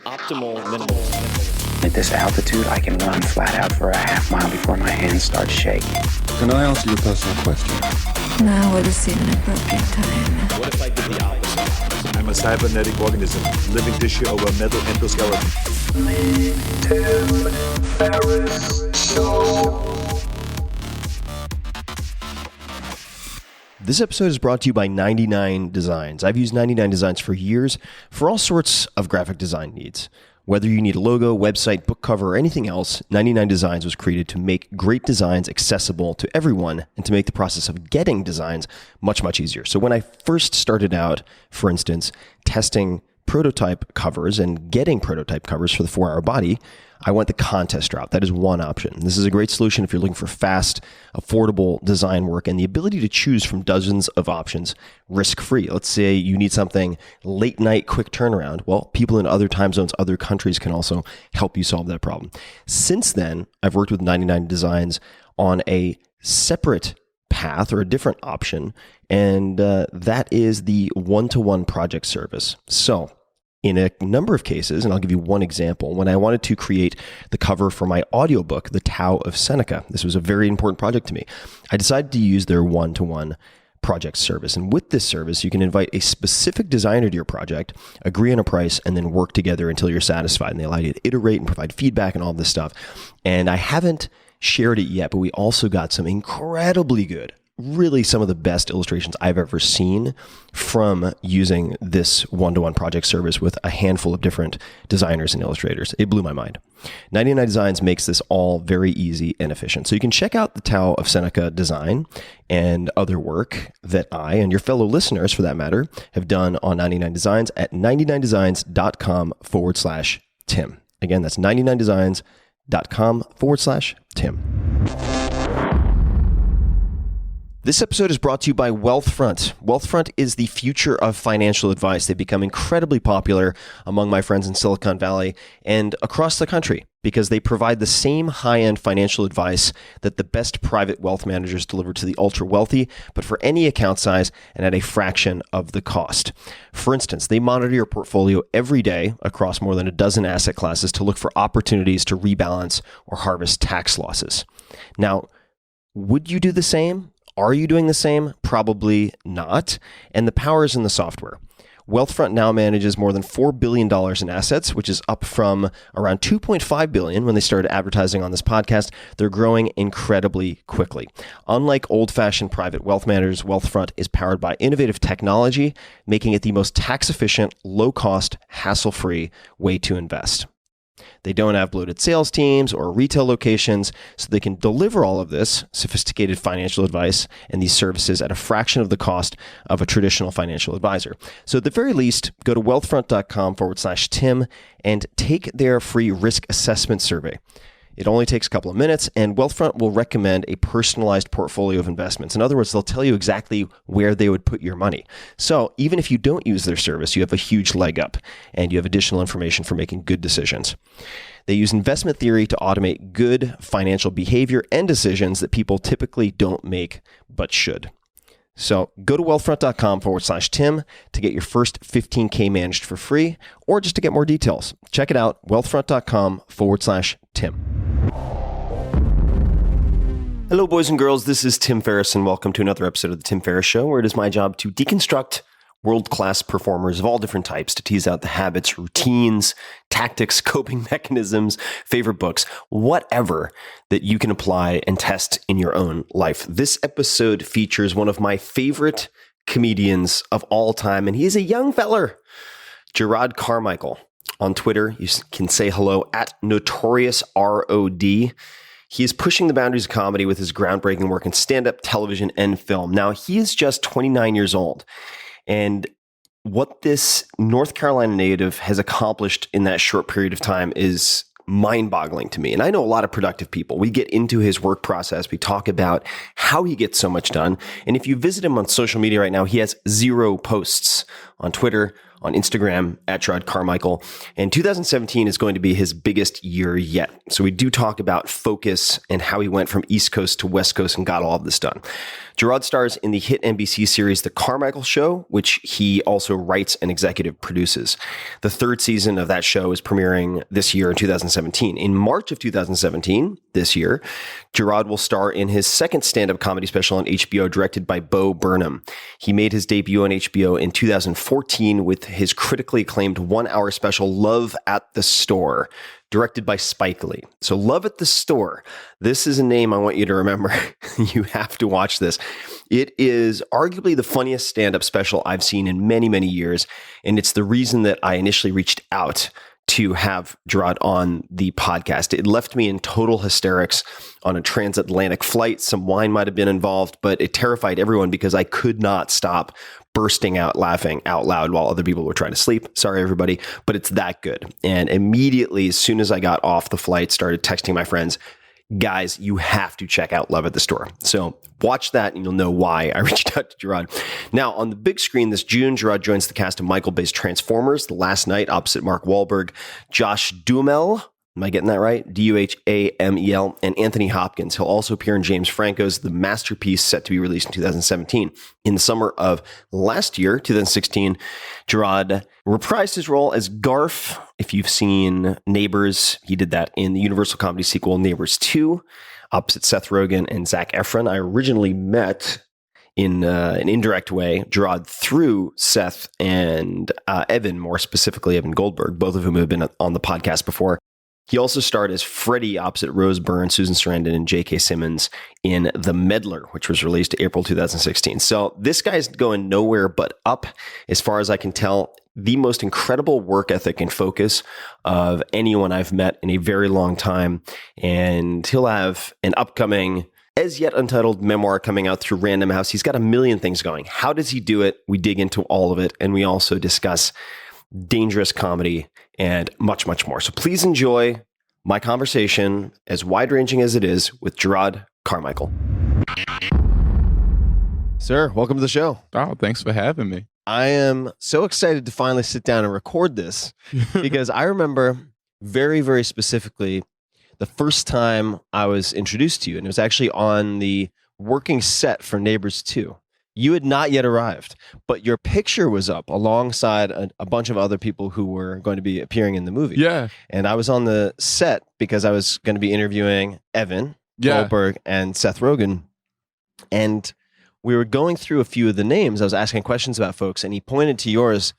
Optimal minimal. At this altitude, I can run flat out for a half mile before my hands start shaking. Can I answer your personal question? Now would seem an appropriate time. What if I did the opposite? I'm a cybernetic organism, living tissue over metal endoskeleton. Tim Ferriss Show. This episode is brought to you by 99 Designs. I've used 99 Designs for years for all sorts of graphic design needs. Whether you need a logo, website, book cover, or anything else, 99 Designs was created to make great designs accessible to everyone and to make the process of getting designs much, much easier. So when I first started out, for instance, testing prototype covers and getting prototype covers for the 4-Hour Body, I went the contest route. That is one option. This is a great solution if you're looking for fast, affordable design work and the ability to choose from dozens of options risk-free. Let's say you need something late night, quick turnaround. Well, people in other time zones, other countries can also help you solve that problem. Since then, I've worked with 99 Designs on a separate path or a different option, and that is the one-to-one project service. So, in a number of cases, and I'll give you one example, when I wanted to create the cover for my audiobook, The Tao of Seneca, this was a very important project to me, I decided to use their one-to-one project service. And with this service, you can invite a specific designer to your project, agree on a price, and then work together until you're satisfied. And they allow you to iterate and provide feedback and all this stuff. And I haven't shared it yet, but we also got some incredibly good, really some of the best illustrations I've ever seen from using this one-to-one project service with a handful of different designers and illustrators. It blew my mind. 99 Designs makes this all very easy and efficient. So you can check out the Tao of Seneca design and other work that I and your fellow listeners, for that matter, have done on 99 Designs at 99designs.com/Tim. Again, that's 99designs.com/Tim. This episode is brought to you by Wealthfront. Wealthfront is the future of financial advice. They've become incredibly popular among my friends in Silicon Valley and across the country because they provide the same high-end financial advice that the best private wealth managers deliver to the ultra-wealthy, but for any account size and at a fraction of the cost. For instance, they monitor your portfolio every day across more than a dozen asset classes to look for opportunities to rebalance or harvest tax losses. Now, would you do the same? Are you doing the same? Probably not. And the power is in the software. Wealthfront now manages more than $4 billion in assets, which is up from around $2.5 billion when they started advertising on this podcast. They're growing incredibly quickly. Unlike old-fashioned private wealth managers, Wealthfront is powered by innovative technology, making it the most tax-efficient, low-cost, hassle-free way to invest. They don't have bloated sales teams or retail locations, so they can deliver all of this sophisticated financial advice and these services at a fraction of the cost of a traditional financial advisor. So at the very least, go to wealthfront.com/Tim and take their free risk assessment survey. It only takes a couple of minutes, and Wealthfront will recommend a personalized portfolio of investments. In other words, they'll tell you exactly where they would put your money. So even if you don't use their service, you have a huge leg up, and you have additional information for making good decisions. They use investment theory to automate good financial behavior and decisions that people typically don't make, but should. So go to wealthfront.com/Tim to get your first 15K managed for free, or just to get more details. Check it out, wealthfront.com/Tim. Hello, boys and girls. This is Tim Ferriss, and welcome to another episode of The Tim Ferriss Show, where it is my job to deconstruct world-class performers of all different types to tease out the habits, routines, tactics, coping mechanisms, favorite books, whatever that you can apply and test in your own life. This episode features one of my favorite comedians of all time, and he is a young feller, Jerrod Carmichael. On Twitter, you can say hello at NotoriousROD. He is pushing the boundaries of comedy with his groundbreaking work in stand-up, television, and film. Now, he is just 29 years old. And what this North Carolina native has accomplished in that short period of time is mind-boggling to me. And I know a lot of productive people. We get into his work process. We talk about how he gets so much done. And if you visit him on social media right now, he has 0 posts on Twitter, on Instagram at Jerrod Carmichael. And 2017 is going to be his biggest year yet. So we do talk about focus and how he went from East Coast to West Coast and got all of this done. Jerrod stars in the hit NBC series The Carmichael Show, which he also writes and executive produces. The third season of that show is premiering this year in 2017. In March of 2017, this year, Jerrod will star in his second stand-up comedy special on HBO, directed by Bo Burnham. He made his debut on HBO in 2014 with his critically acclaimed one-hour special Love at the Store, directed by Spike Lee. So Love at the Store, this is a name I want you to remember. You have to watch this. It is arguably the funniest stand-up special I've seen in many, many years, and it's the reason that I initially reached out to have Jerrod on the podcast. It left me in total hysterics on a transatlantic flight. Some wine might have been involved, but it terrified everyone because I could not stop bursting out laughing out loud while other people were trying to sleep. Sorry, everybody, but it's that good. And immediately, as soon as I got off the flight, started texting my friends, guys, you have to check out Love at the Store. So watch that and you'll know why I reached out to Jerrod. Now, on the big screen this June, Jerrod joins the cast of Michael Bay's Transformers, The Last Night, opposite Mark Wahlberg, Josh Duhamel, am I getting that right? Duhamel, and Anthony Hopkins. He'll also appear in James Franco's The Masterpiece, set to be released in 2017. In the summer of last year, 2016, Jerrod reprised his role as Garf. If you've seen Neighbors, he did that in the Universal Comedy sequel Neighbors 2, opposite Seth Rogen and Zac Efron. I originally met in an indirect way Jerrod through Seth and Evan, more specifically Evan Goldberg, both of whom have been on the podcast before. He also starred as Freddie opposite Rose Byrne, Susan Sarandon, and J.K. Simmons in The Meddler, which was released April 2016. So this guy's going nowhere but up, as far as I can tell. The most incredible work ethic and focus of anyone I've met in a very long time. And he'll have an upcoming, as yet untitled memoir coming out through Random House. He's got a million things going. How does he do it? We dig into all of it. And we also discuss dangerous comedy and much, much more. So please enjoy my conversation, as wide-ranging as it is, with Jerrod Carmichael. Sir, welcome to the show. Oh, thanks for having me. I am so excited to finally sit down and record this because I remember very, very specifically the first time I was introduced to you, and it was actually on the working set for Neighbors 2. You had not yet arrived, but your picture was up alongside a bunch of other people who were going to be appearing in the movie. Yeah. And I was on the set because I was going to be interviewing Evan Goldberg and Seth Rogen. And we were going through a few of the names. I was asking questions about folks, and he pointed to yours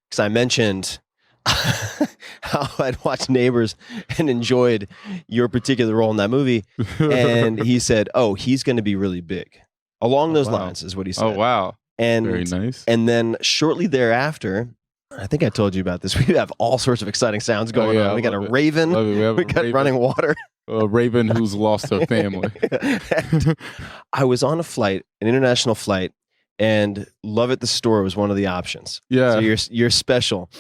because I mentioned how I'd watched Neighbors and enjoyed your particular role in that movie. And he said, oh, he's going to be really big. Along those lines is what he said. Oh, wow. And very nice. And then shortly thereafter, I think I told you about this. We have all sorts of exciting sounds going on. We got a raven. We got running water. A raven who's lost her family. I was on a flight, an international flight, and Love at the Store was one of the options. Yeah. So you're special.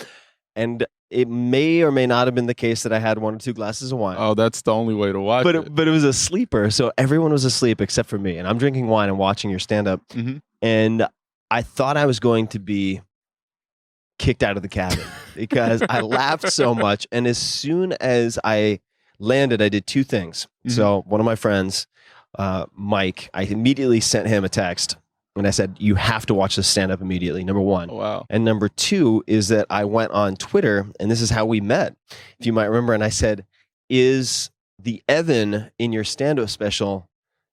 And it may or may not have been the case that I had one or two glasses of wine. Oh, that's the only way to watch it. But it was a sleeper, so everyone was asleep except for me. And I'm drinking wine and watching your stand-up. Mm-hmm. And I thought I was going to be kicked out of the cabin because I laughed so much. And as soon as I landed, I did two things. Mm-hmm. So one of my friends, Mike, I immediately sent him a text. And I said, you have to watch this stand-up immediately, number one. Oh, wow. And number two is that I went on Twitter, and this is how we met, if you might remember. And I said, is the Evan in your stand-up special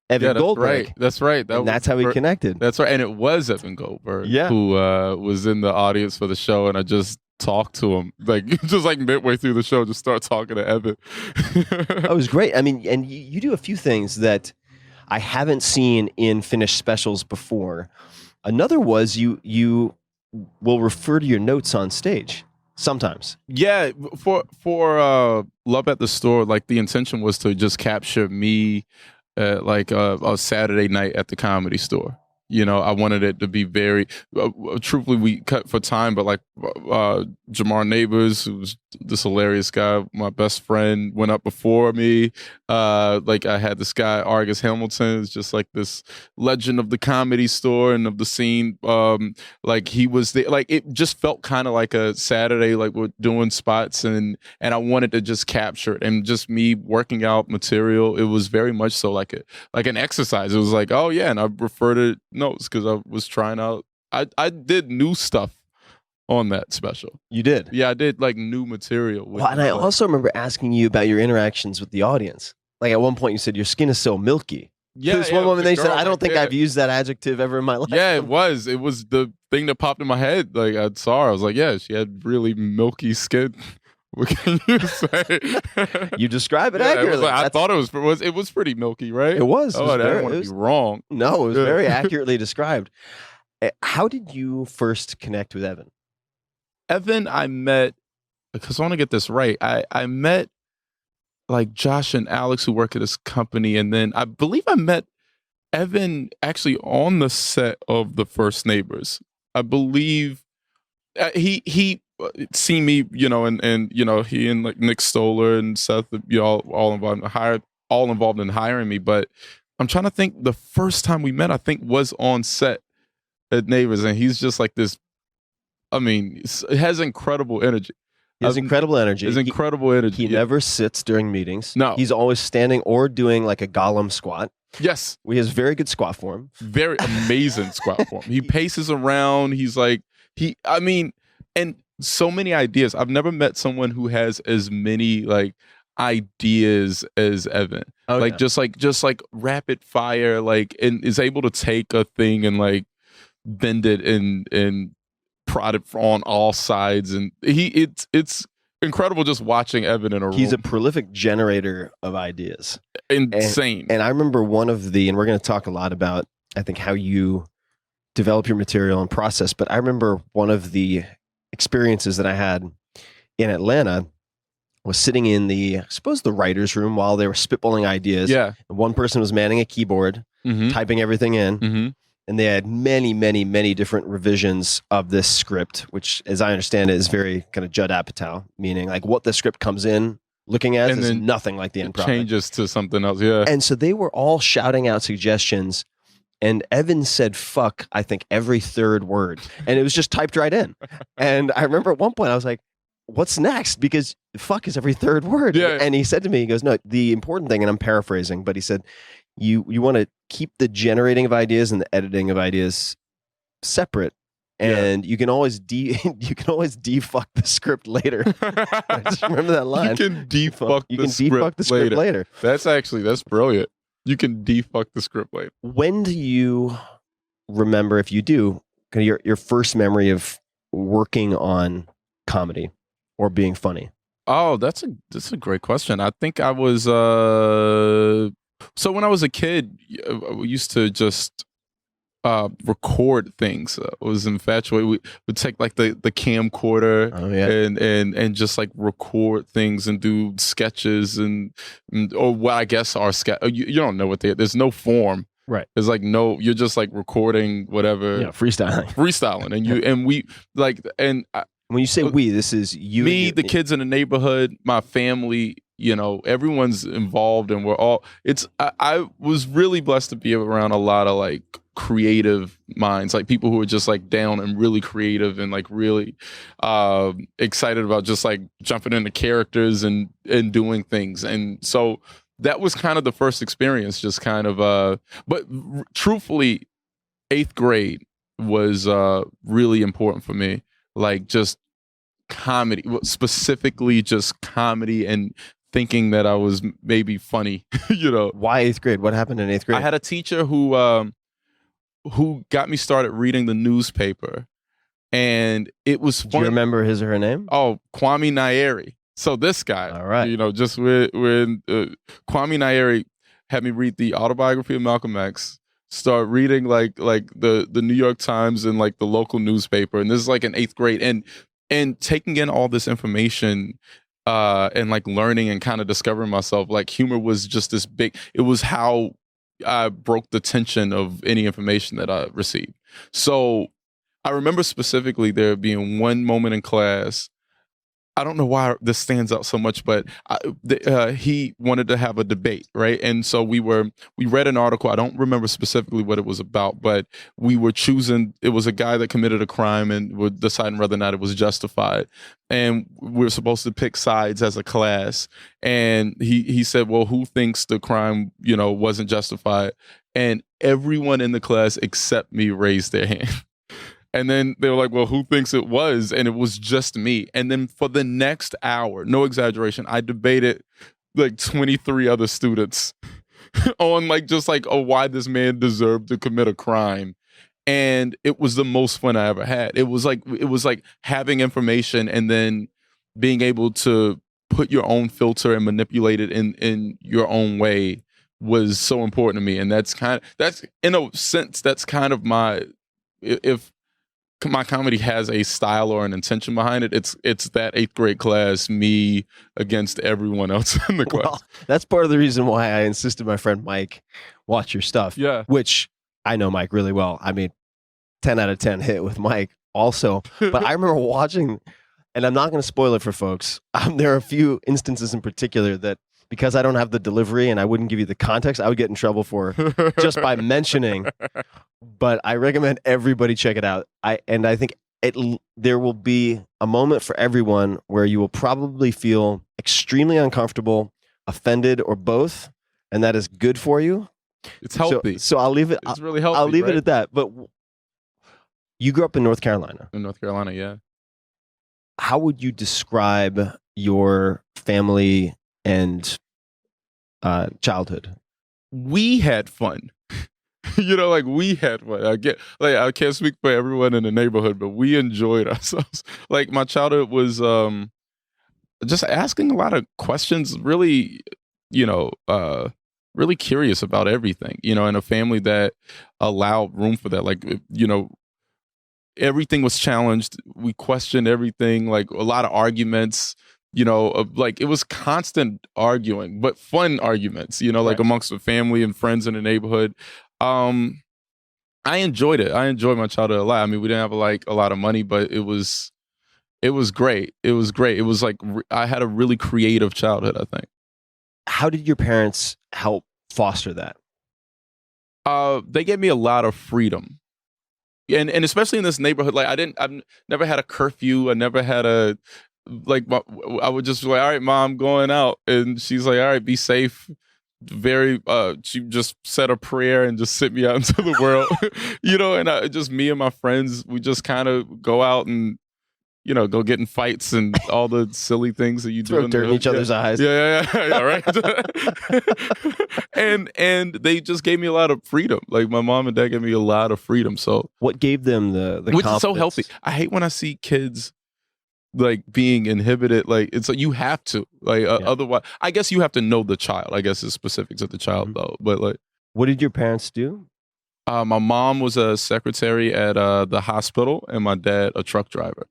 Evan Goldberg? Right. That's right. That's how we connected. That's right. And it was Evan Goldberg who was in the audience for the show, and I just talked to him, just midway through the show, just start talking to Evan. That was great. I mean, and you do a few things that I haven't seen in finished specials before. Another was you will refer to your notes on stage sometimes. Yeah, for Love at the Store, the intention was to just capture me a Saturday night at the Comedy Store. I wanted it to be very, truthfully, we cut for time, but like Jamar Neighbors, who was this hilarious guy, my best friend, went up before me. Like I had this guy, Argus Hamilton, is just like this legend of the Comedy Store and of the scene. Like he was there, like it just felt kind of like a Saturday, like we're doing spots, and I wanted to just capture it, and just me working out material. It was very much so like an exercise. It was like, oh yeah, and I referred to notes because I was trying out. I did new stuff on that special. You did? Yeah, I did like new material. Well, and I also remember asking you about your interactions with the audience. Like at one point you said, your skin is so milky. Yeah, This one woman, the they said, girl I don't right think there. I've used that adjective ever in my life. Yeah, it was. It was the thing that popped in my head. Like I saw her, I was like, yeah, she had really milky skin. What can you say? You describe it Yeah, accurately. I thought it was pretty milky, right? It was. Oh, I didn't want to be wrong. No, it was Yeah. very accurately described. How did you first connect with Evan? Evan, I met, because I want to get this right. I met like Josh and Alex who work at this company, and then I believe I met Evan actually on the set of The First Neighbors. I believe he seen me, and he and like Nick Stoller and Seth, all involved in hiring me. But I'm trying to think. The first time we met, I think, was on set at Neighbors, and he's just like this. I mean, it has incredible energy. He has incredible energy. His incredible energy. He never sits during meetings. No. He's always standing or doing like a Gollum squat. Yes. He has very good squat form. Very amazing squat form. He paces around. He's like, and so many ideas. I've never met someone who has as many like ideas as Evan. Oh, like yeah. just like rapid fire, like, and is able to take a thing and like bend it and prod it on all sides. And it's incredible just watching Evan in a room. He's a prolific generator of ideas. Insane. And I remember one of the, and we're going to talk a lot about, I think, how you develop your material and process, but I remember one of the experiences that I had in Atlanta was sitting in I suppose the writer's room while they were spitballing ideas. Yeah. And one person was manning a keyboard, typing everything in. And they had many, many, many different revisions of this script, which, as I understand it, is very kind of Judd Apatow, meaning like what the script comes in looking as is nothing like the end product. Changes to something else, yeah. And so they were all shouting out suggestions, and Evan said fuck, I think, every third word. And it was just typed right in. And I remember at one point I was like, what's next? Because fuck is every third word. Yeah. And he said to me, he goes, no, the important thing, and I'm paraphrasing, but he said, you want to keep the generating of ideas and the editing of ideas separate, and you can always defuck the script later. I just remember that line. You can defuck the script later. That's brilliant. You can defuck the script later. When do you remember, if you do, kind of your first memory of working on comedy or being funny? Oh, that's a great question. I think I was so when I was a kid, we used to just record things. I was infatuated. We would take like the camcorder and just like record things and do sketches or what I guess are sketch. You don't know what there's no form. Right. There's like you're just like recording whatever. Yeah, freestyling. And when you say we, this is you, me, the kids in the neighborhood, my family. Everyone's involved, and we're all. I was really blessed to be around a lot of like creative minds, like people who are just like down and really creative and like really excited about just like jumping into characters and doing things. And so that was kind of the first experience, just kind of. But truthfully, 8th grade was really important for me. Like just comedy, specifically just comedy and thinking that I was maybe funny, Why 8th grade? What happened in 8th grade? I had a teacher who got me started reading the newspaper, and it was funny. Do you remember his or her name? Oh, Kwame Nyeri. So this guy, all right, just when Kwame Nyeri had me read the autobiography of Malcolm X, start reading like the New York Times and like the local newspaper, and this is like in 8th grade, and taking in all this information and like learning and kind of discovering myself. Like humor was just this big. It was how I broke the tension of any information that I received. So I remember specifically there being one moment in class. I don't know why this stands out so much, but he wanted to have a debate, right? And so we read an article. I don't remember specifically what it was about, but we were choosing. It was a guy that committed a crime, and we're deciding whether or not it was justified. And we were supposed to pick sides as a class. And he said, "Well, who thinks the crime, wasn't justified?" And everyone in the class except me raised their hand. And then they were like, well, who thinks it was? And it was just me. And then for the next hour, no exaggeration, I debated like 23 other students on why this man deserved to commit a crime. And it was the most fun I ever had. It was like having information and then being able to put your own filter and manipulate it in your own way was so important to me. And that's in a sense, that's kind of if my comedy has a style or an intention behind it, it's that 8th grade class, me against everyone else in the class. Well, that's part of the reason why I insisted my friend Mike watch your stuff. Yeah. Which I know Mike really well. I mean, 10 out of 10 hit with Mike also. But I remember watching, and I'm not going to spoil it for folks. There are a few instances in particular that, because I don't have the delivery and I wouldn't give you the context, I would get in trouble for just by mentioning. But I recommend everybody check it out. I think there will be a moment for everyone where you will probably feel extremely uncomfortable, offended, or both, and that is good for you. It's healthy. So I'll leave it. It's really healthy. I'll leave it at that. But you grew up in North Carolina. In North Carolina, yeah. How would you describe your family and childhood? We had fun. We had fun. I can't speak for everyone in the neighborhood, but we enjoyed ourselves. Like, my childhood was just asking a lot of questions, really, really curious about everything, in a family that allowed room for that. Like, everything was challenged. We questioned everything, like a lot of arguments. It was constant arguing, but fun arguments, like amongst the family and friends in the neighborhood. I enjoyed it. I enjoyed my childhood a lot. I mean, we didn't have a lot of money, but it was great. It was great. It was like, I had a really creative childhood, I think. How did your parents help foster that? They gave me a lot of freedom. And especially in this neighborhood, like I've never had a curfew. I never had I would just be like, all right, Mom, going out. And she's like, all right, be safe. She just said a prayer and just sit me out into the world, and just me and my friends, we just kind of go out and, go get in fights and all the silly things that you do. Throw dirt in each other's eyes. Yeah, right. and they just gave me a lot of freedom. Like, my mom and dad gave me a lot of freedom. So what gave them the which confidence? is so healthy. I hate when I see kids like being inhibited. Like, it's like, you have to, like, otherwise, I guess you have to know the child. I guess it's specifics of the child though. But like, what did your parents do? My mom was a secretary at the hospital, and my dad a truck driver.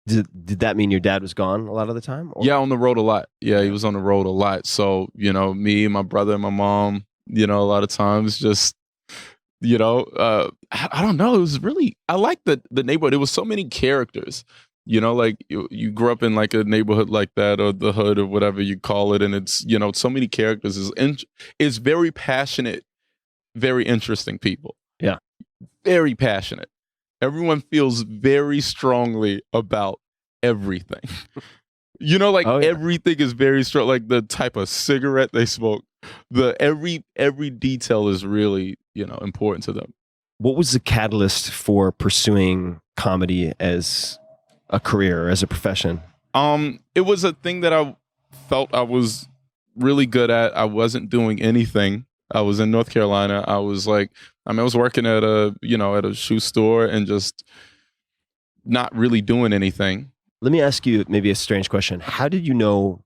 Did that mean your dad was gone a lot of the time? Or? Yeah, on the road a lot. Yeah, he was on the road a lot. So, me, my brother, and my mom, a lot of times just, I don't know. It was really, I liked the neighborhood. It was so many characters. Like you grew up in like a neighborhood like that, or the hood, or whatever you call it, and it's so many characters. It's very passionate, very interesting people. Yeah, very passionate. Everyone feels very strongly about everything. Everything is very strong. Like the type of cigarette they smoke, every detail is really important to them. What was the catalyst for pursuing comedy as a career, as a profession? It was a thing that I felt I was really good at. I wasn't doing anything. I was in North Carolina. I was working at a shoe store and just not really doing anything. Let me ask you maybe a strange question. How did you know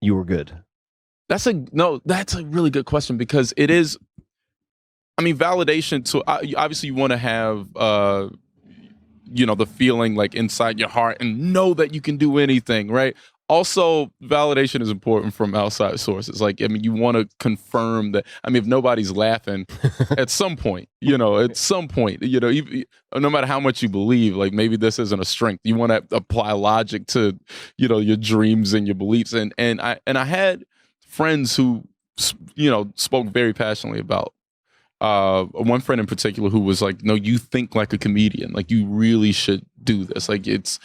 you were good? That's a really good question, because it is, validation to, obviously you want to have, the feeling like inside your heart and know that you can do anything, right? Also, validation is important from outside sources. Like, I mean, you want to confirm that. I mean, if nobody's laughing, at some point, no matter how much you believe, like maybe this isn't a strength. You want to apply logic to, your dreams and your beliefs. And I had friends who, spoke very passionately about. One friend in particular who was like, no, you think like a comedian, like you really should do this. Like it's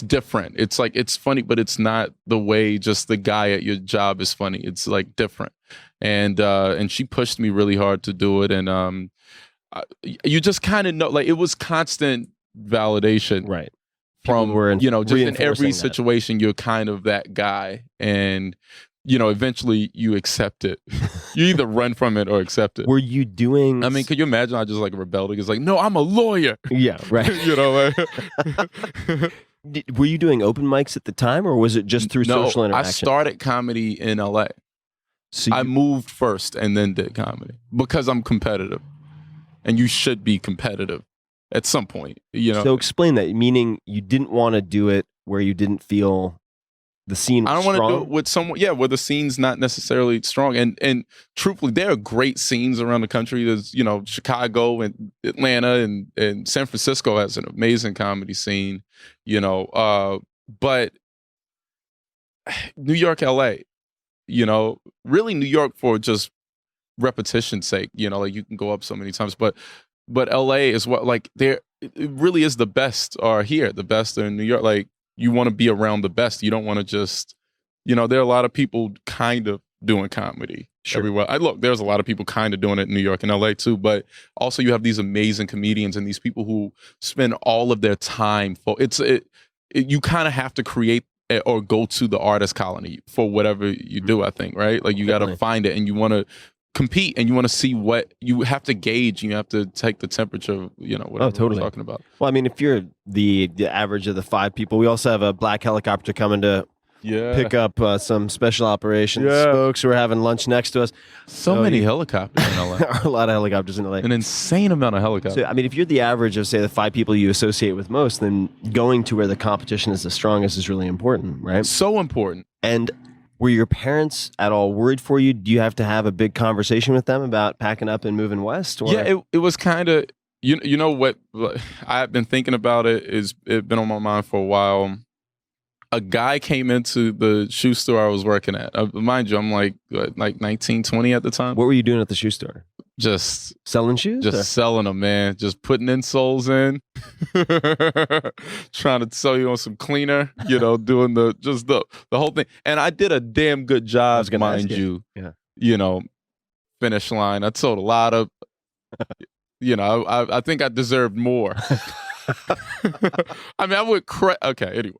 different. It's like, it's funny, but it's not the way just the guy at your job is funny. It's like different. And she pushed me really hard to do it. And you just kind of know, like it was constant validation. Right. From, just in every that. situation, you're kind of that guy. And eventually you accept it. You either run from it or accept it. Were you doing? I mean, could you imagine I just like rebelled? It's like, no, I'm a lawyer. Yeah, right. Were you doing open mics at the time, or was it just through social interaction? I started comedy in LA. So I moved first and then did comedy because I'm competitive, and you should be competitive at some point. So explain that. Meaning you didn't want to do it where you didn't feel the scene was I don't want to strong? do it with someone, where the scene's not necessarily strong. And truthfully, there are great scenes around the country. There's, Chicago and Atlanta and San Francisco has an amazing comedy scene, but New York, LA, really New York for just repetition's sake, like you can go up so many times, but LA is what, like, it really is the best are here. The best are in New York. Like, you want to be around the best. You don't want to just, there are a lot of people kind of doing comedy everywhere. There's a lot of people kind of doing it in New York and LA too, but also you have these amazing comedians and these people who spend all of their time for you kind of have to create or go to the artist colony for whatever you do, I think, right? Like you got to find it and you want to compete and you want to see what you have to gauge. You have to take the temperature of, whatever we're talking about. Well, I mean, if you're the average of the 5 people, we also have a black helicopter coming to pick up some special operations folks who are having lunch next to us. So many helicopters in LA. A lot of helicopters in LA. An insane amount of helicopters. So, I mean, if you're the average of, say, the 5 people you associate with most, then going to where the competition is the strongest is really important, right? So important. And were your parents at all worried for you? Do you have to have a big conversation with them about packing up and moving west? Or? Yeah, it was kind of, you know what, I've been thinking about it, it's been on my mind for a while. A guy came into the shoe store I was working at. Mind you, I'm like 19, 20 at the time. What were you doing at the shoe store? Just selling shoes? Just selling them, man. Just putting insoles in. Trying to sell you on some cleaner, doing the whole thing. And I did a damn good job, mind you. Yeah. Finish line. I sold a lot of, I think I deserved more. I mean, I would okay, anyway.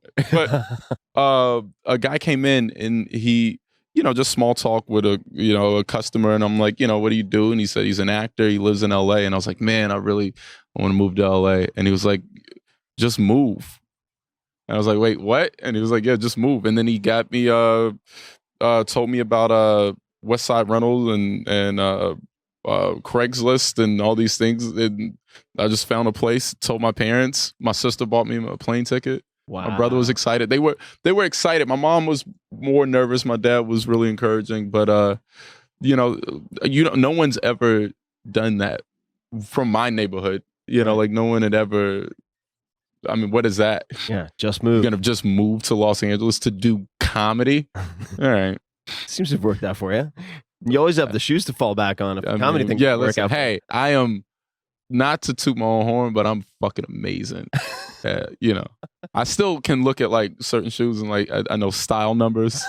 But a guy came in and he, just small talk with a customer, and I'm like, what do you do? And he said he's an actor, he lives in LA. And I was like, man, I want to move to LA. And he was like, just move. And I was like, wait, what? And he was like, yeah, just move. And then he got me told me about West Side Rentals and Craigslist and all these things. And I just found a place, told my parents. My sister bought me a plane ticket. Wow. My brother was excited. They were excited. My mom was more nervous. My dad was really encouraging. But no one's ever done that from my neighborhood. Like no one had ever. I mean, what is that? Yeah, just move. You're gonna just move to Los Angeles to do comedy? All right. Seems to have worked out for you. You always have the shoes to fall back on if the comedy thing work out. Hey, I am, not to toot my own horn, but I'm fucking amazing. I still can look at like certain shoes and like I know style numbers.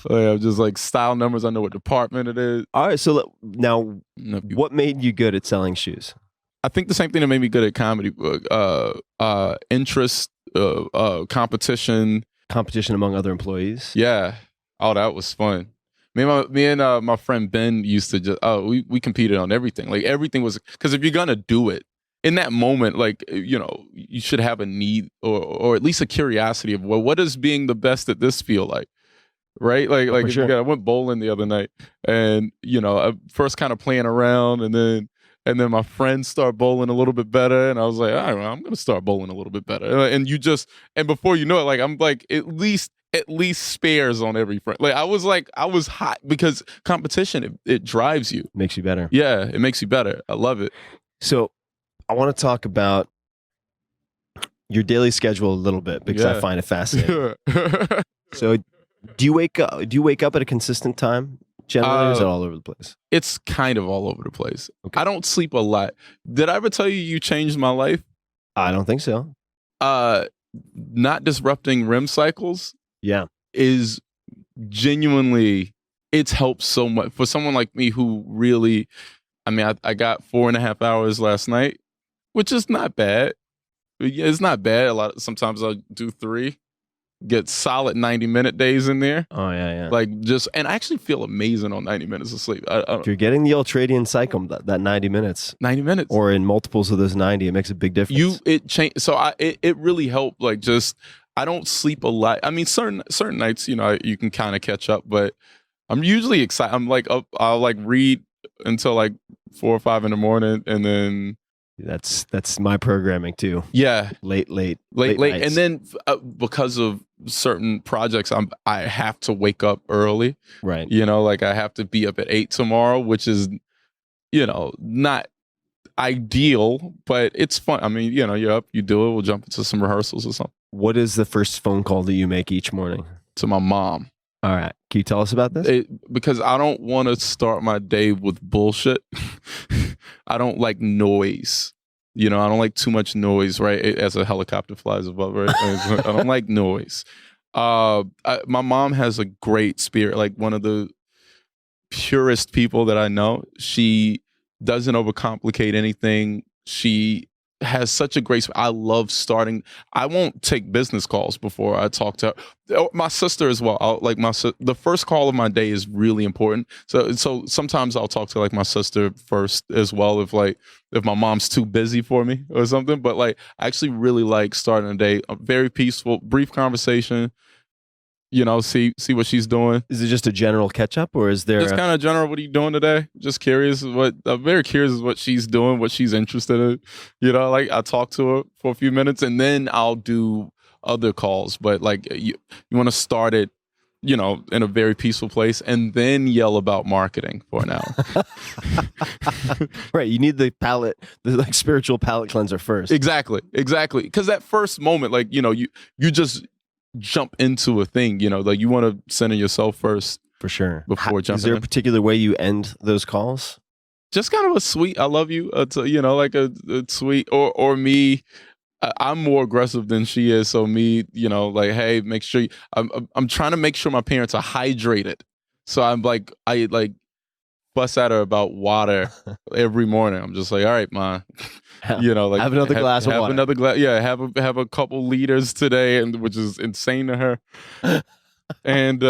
I'm just like style numbers. I know what department it is. All right. So now, what made you good at selling shoes? I think the same thing that made me good at comedy. Interest, competition. Competition among other employees. Yeah. Oh, that was fun. Me and my friend Ben used to just we competed on everything. Like everything was, because if you're gonna do it in that moment, like you should have a need or at least a curiosity of, well, what does being the best at this feel like, right? Like sure. I went bowling the other night, and I first kind of playing around, and then my friends start bowling a little bit better, and I was like, all right, well, I'm gonna start bowling a little bit better, and before you know it, like I'm like at least at least spares on every front. I was hot because competition, it drives you. Makes you better. Yeah, it makes you better. I love it. So I want to talk about your daily schedule a little bit because I find it fascinating. So do you wake up at a consistent time generally, or is it all over the place? It's kind of all over the place. Okay. I don't sleep a lot. Did I ever tell you changed my life? I don't think so. Not disrupting REM cycles is genuinely, it's helped so much for someone like me who really, I got 4.5 hours last night, which is not bad. It's not bad. Sometimes I'll do 3, get solid 90-minute days in there. Oh yeah. And I actually feel amazing on 90 minutes of sleep. If you're getting the ultradian cycle, that 90 minutes, or in multiples of those 90, it makes a big difference. It really helped. I don't sleep a lot. Certain nights, you can kind of catch up, but I'm usually excited. I'm up. I'll read until 4 or 5 in the morning, and then that's my programming too. Yeah, late, and then because of certain projects, I have to wake up early. Right. I have to be up at 8 tomorrow, which is not ideal, but it's fun. You're up, you do it. We'll jump into some rehearsals or something. What is the first phone call that you make each morning? To my mom. All right. Can you tell us about this? Because I don't want to start my day with bullshit. I don't like noise. I don't like too much noise, right? As a helicopter flies above, right? I don't like noise. My mom has a great spirit, one of the purest people that I know. She doesn't overcomplicate anything. She has such a great. I love starting. I won't take business calls before I talk to her. My sister as well. The first call of my day is really important. So sometimes I'll talk to my sister first as well if my mom's too busy for me or something. But I actually really like starting a day. A very peaceful, brief conversation. See what she's doing. Is it just a general catch up, or is there just kind of general? What are you doing today? Just curious. I'm very curious what she's doing, what she's interested in. I talk to her for a few minutes, and then I'll do other calls. But you want to start it, in a very peaceful place, and then yell about marketing for an hour. Right. You need the palate, the spiritual palate cleanser first. Exactly. Because that first moment, you just jump into a thing, you want to center yourself first for sure before jumping. Is there a particular way you end those calls? Just kind of a sweet I love you, a sweet, or me. I'm more aggressive than she is, so me, hey, make sure I'm trying to make sure my parents are hydrated, so I fuss at her about water every morning. I'm just all right, Ma. Have another glass of water. Have another glass. Yeah, have a couple liters today, which is insane to her. And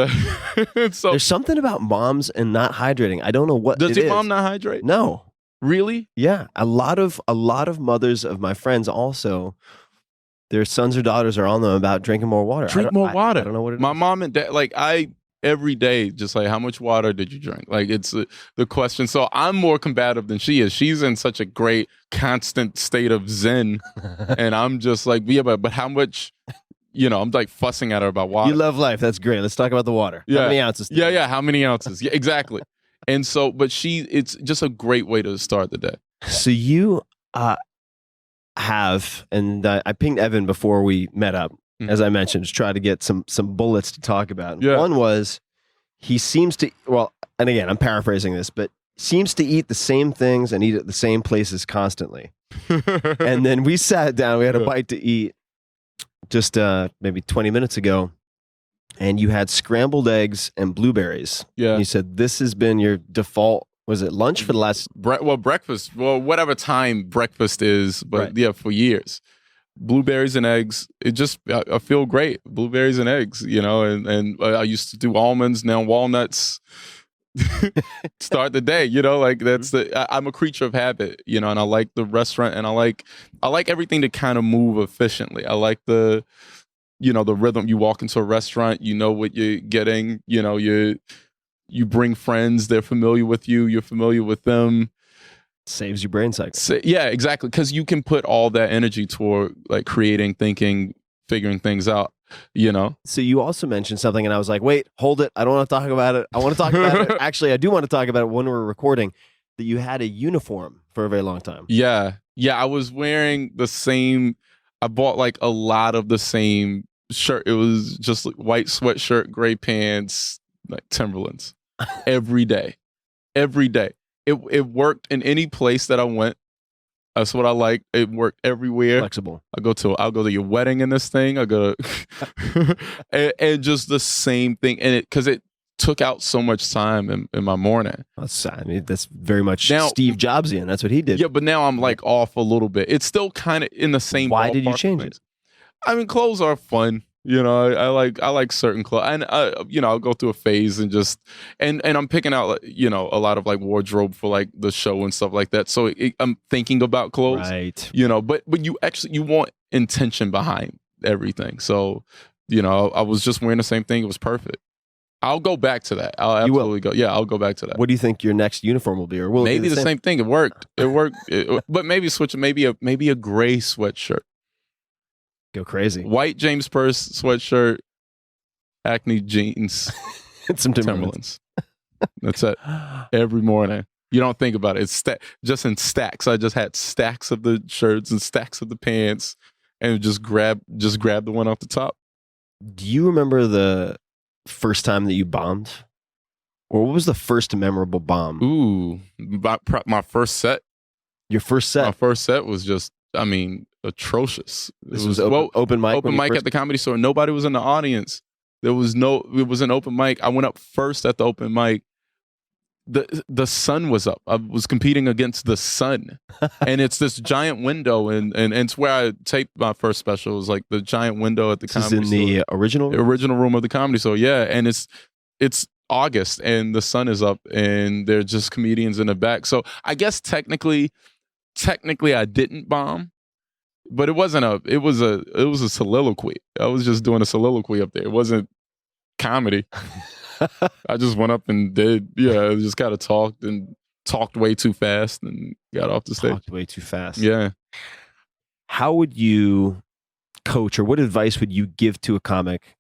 so there's something about moms and not hydrating. I don't know what. Does your mom not hydrate? No. Really? Yeah, a lot of mothers of my friends also, their sons or daughters are on them about drinking more water. Drink more water. I don't know what it is. My mom and dad, every day, just how much water did you drink? It's the question. So I'm more combative than she is. She's in such a great constant state of zen, and I'm just but how much? I'm fussing at her about water. You love life. That's great. Let's talk about the water. Yeah. How many ounces? Yeah. How many ounces? Yeah, exactly. And so, but it's just a great way to start the day. So you have, and I pinged Evan before we met up, as I mentioned, to try to get some bullets to talk about. Yeah. One was, he seems to, and again, I'm paraphrasing this, but seems to eat the same things and eat at the same places constantly. And then we sat down, we had a bite to eat just maybe 20 minutes ago, and you had scrambled eggs and blueberries. Yeah. And you said this has been your default, was it lunch for the last? Breakfast. Well, whatever time breakfast is, but Right. yeah, for years. Blueberries and eggs. I feel great. Blueberries and eggs, and I used to do almonds, now walnuts. Start the day, that's I'm a creature of habit, and I like the restaurant, and I like everything to kind of move efficiently. I like the rhythm. You walk into a restaurant, you know what you're getting, you bring friends, they're familiar with you, you're familiar with them. Saves your brain cycle. Yeah, exactly, because you can put all that energy toward creating, thinking, figuring things out. you know. So you also mentioned something, and I was like, wait, hold it. I don't want to talk about it. I want to talk about it. Actually, I do want to talk about it when we're recording, that you had a uniform for a very long time. Yeah. I was wearing the same. I bought like a lot of the same shirt. It was just like white sweatshirt, gray pants, like Timberlands every day. It worked in any place that I went. That's what I like. It worked everywhere. Flexible. I'll go to your wedding in this thing. I go and just the same thing. And because it took out so much time in my morning. That's very much now, Steve Jobsian. That's what he did. Yeah, but now I'm like off a little bit. It's still kind of in the same. Why did you change it? I mean, clothes are fun. You know, I like certain clothes, and you know, I'll go through a phase and just and I'm picking out, you know, a lot of like wardrobe for like the show and stuff like that. So I'm thinking about clothes, right? You know, but you want intention behind everything. So, you know, I was just wearing the same thing. It was perfect. I'll go back to that. I'll absolutely go. Yeah, I'll go back to that. What do you think your next uniform will be? Or will maybe it be the same thing? It worked. But maybe switch. Maybe a gray sweatshirt. Go crazy. White James Purse sweatshirt, Acne jeans, and some Timberlands. That's it. Every morning. You don't think about it. It's just in stacks. I just had stacks of the shirts and stacks of the pants, and just grab the one off the top. Do you remember the first time that you bombed? Or what was the first memorable bomb? Ooh, my first set. Your first set? My first set was just, I mean, atrocious. This was open mic? Open mic at the Comedy Store. Nobody was in the audience. It was an open mic. I went up first at the open mic. The sun was up. I was competing against the sun. And it's this giant window, and it's where I taped my first special. It was like the giant window at the Comedy Store. This is in the original room? The original room of the Comedy Store, yeah. And it's August, and the sun is up, and they're just comedians in the back. So I guess technically I didn't bomb. But it was a soliloquy. I was just doing a soliloquy up there. It wasn't comedy. I just went up and just kind of talked way too fast and got off the stage. Talked way too fast. Yeah. How would you coach, or what advice would you give to a comic?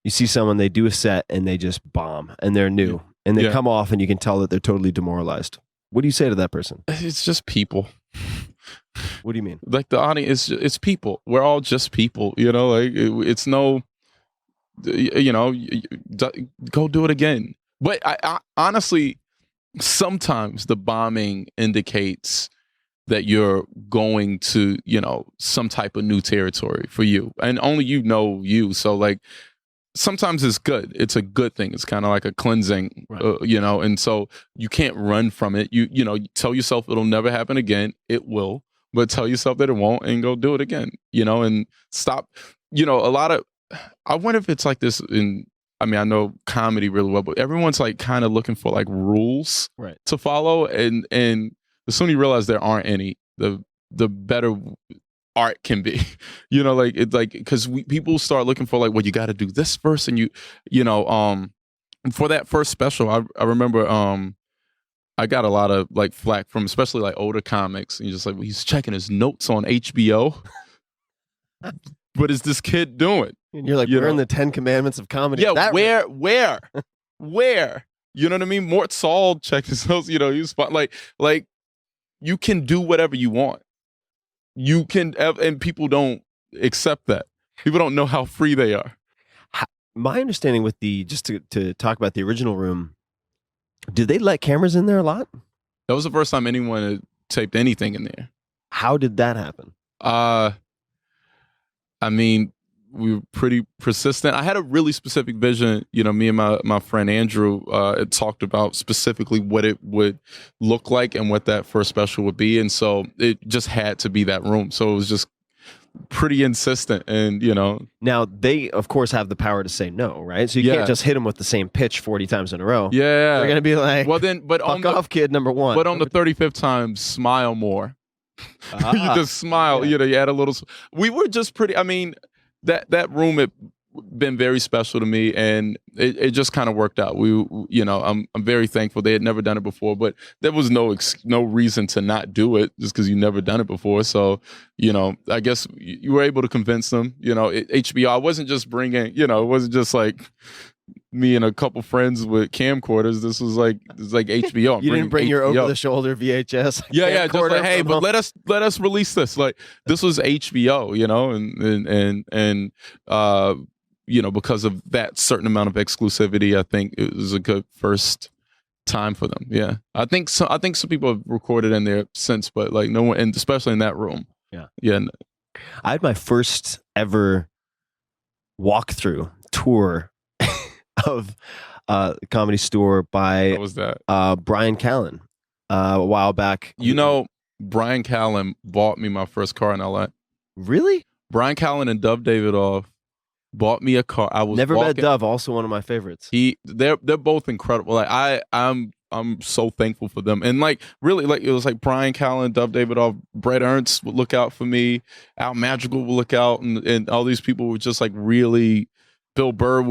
You see someone, they do a set and they just bomb, and they're new, and they come off and you can tell that they're totally demoralized. What do you say to that person? It's just people. What do you mean? Like the audience, it's people. We're all just people, you know. Like it's no, you know, go do it again. But I honestly, sometimes the bombing indicates that you're going to, you know, some type of new territory for you, and only you know you. So like, sometimes it's good. It's a good thing. It's kind of like a cleansing, right. You know. And so you can't run from it. You know, tell yourself it'll never happen again. It will. But tell yourself that it won't, and go do it again, you know, and stop. You know, I wonder if it's like this I know comedy really well, but everyone's like kind of looking for like rules to follow. And the sooner you realize there aren't any, the better art can be, you know, like it's like, because people start looking for like, well, you got to do this first. And you know, for that first special, I remember, I got a lot of like flack from especially like older comics. And you're just like, well, he's checking his notes on HBO. What is this kid doing? And you're like, we're in the 10 Commandments of comedy. Yeah, where? You know what I mean? Mort Saul checked his notes. You know, he was like you can do whatever you want. You can, and people don't accept that. People don't know how free they are. My understanding with just to talk about the original room, did they let cameras in there a lot? That was the first time anyone had taped anything in there. How did that happen? I mean, we were pretty persistent. I had a really specific vision. You know, me and my friend Andrew had talked about specifically what it would look like and what that first special would be. And so it just had to be that room. So it was just pretty insistent. And, you know. Now, they, of course, have the power to say no, right? So you can't just hit them with the same pitch 40 times in a row. Yeah. They're going to be like, well, then, but fuck off, kid, number one. But on the 35th time, smile more. You just smile. You know, you add a little. We were just pretty. I mean, that room, been very special to me, and it just kind of worked out. I'm very thankful. They had never done it before, but there was no reason to not do it just because you never done it before. So, I guess you were able to convince them. HBO. I wasn't just bringing. It wasn't just like me and a couple friends with camcorders. This was like HBO. You didn't bring your HBO. over-the-shoulder VHS. Yeah, just like, hey, but home. let us release this. Like, this was HBO, and because of that certain amount of exclusivity, I think it was a good first time for them. Yeah, I think some people have recorded in there since, but like no one, and especially in that room. Yeah. I had my first ever walkthrough tour of Comedy Store by What was that? Brian Callen a while back. Brian Callen bought me my first car in LA. Really? Brian Callen and Dove Davidoff bought me a car. I was never met Dove, also one of my favorites. They're both incredible. Like I'm so thankful for them. And like really, like it was like Brian Callen, Dove Davidoff, Brett Ernst would look out for me, Al Madrigal would look out, and all these people were just like really. Bill Burr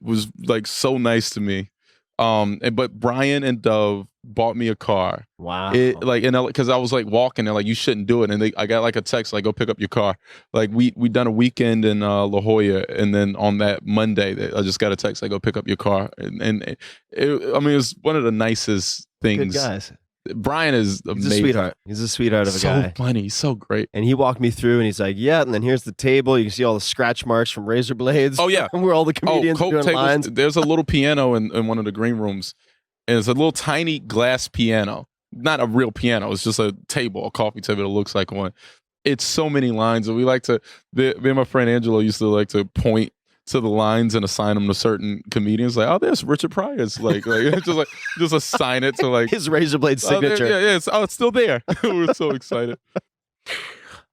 was like so nice to me. But Brian and Dove bought me a car. Wow. Because I was like walking, and like, you shouldn't do it. And I got like a text like, go pick up your car. Like we done a weekend in La Jolla, and then on that Monday, I just got a text like, go pick up your car. And it was one of the nicest things. Good guys. Brian is amazing. He's a sweetheart. He's a sweetheart of a guy. So funny. He's so great. And he walked me through, and he's like, yeah, and then here's the table. You can see all the scratch marks from razor blades. Oh, yeah. Where all the comedians are doing tables, lines. There's a little piano in one of the green rooms, and it's a little tiny glass piano. Not a real piano. It's just a table, a coffee table that looks like one. It's so many lines, and we like to, me and my friend Angelo used to like to point to the lines and assign them to certain comedians. Like, oh, there's Richard Pryor's. Like just assign it to like his razor blade signature. It's still there. We're so excited.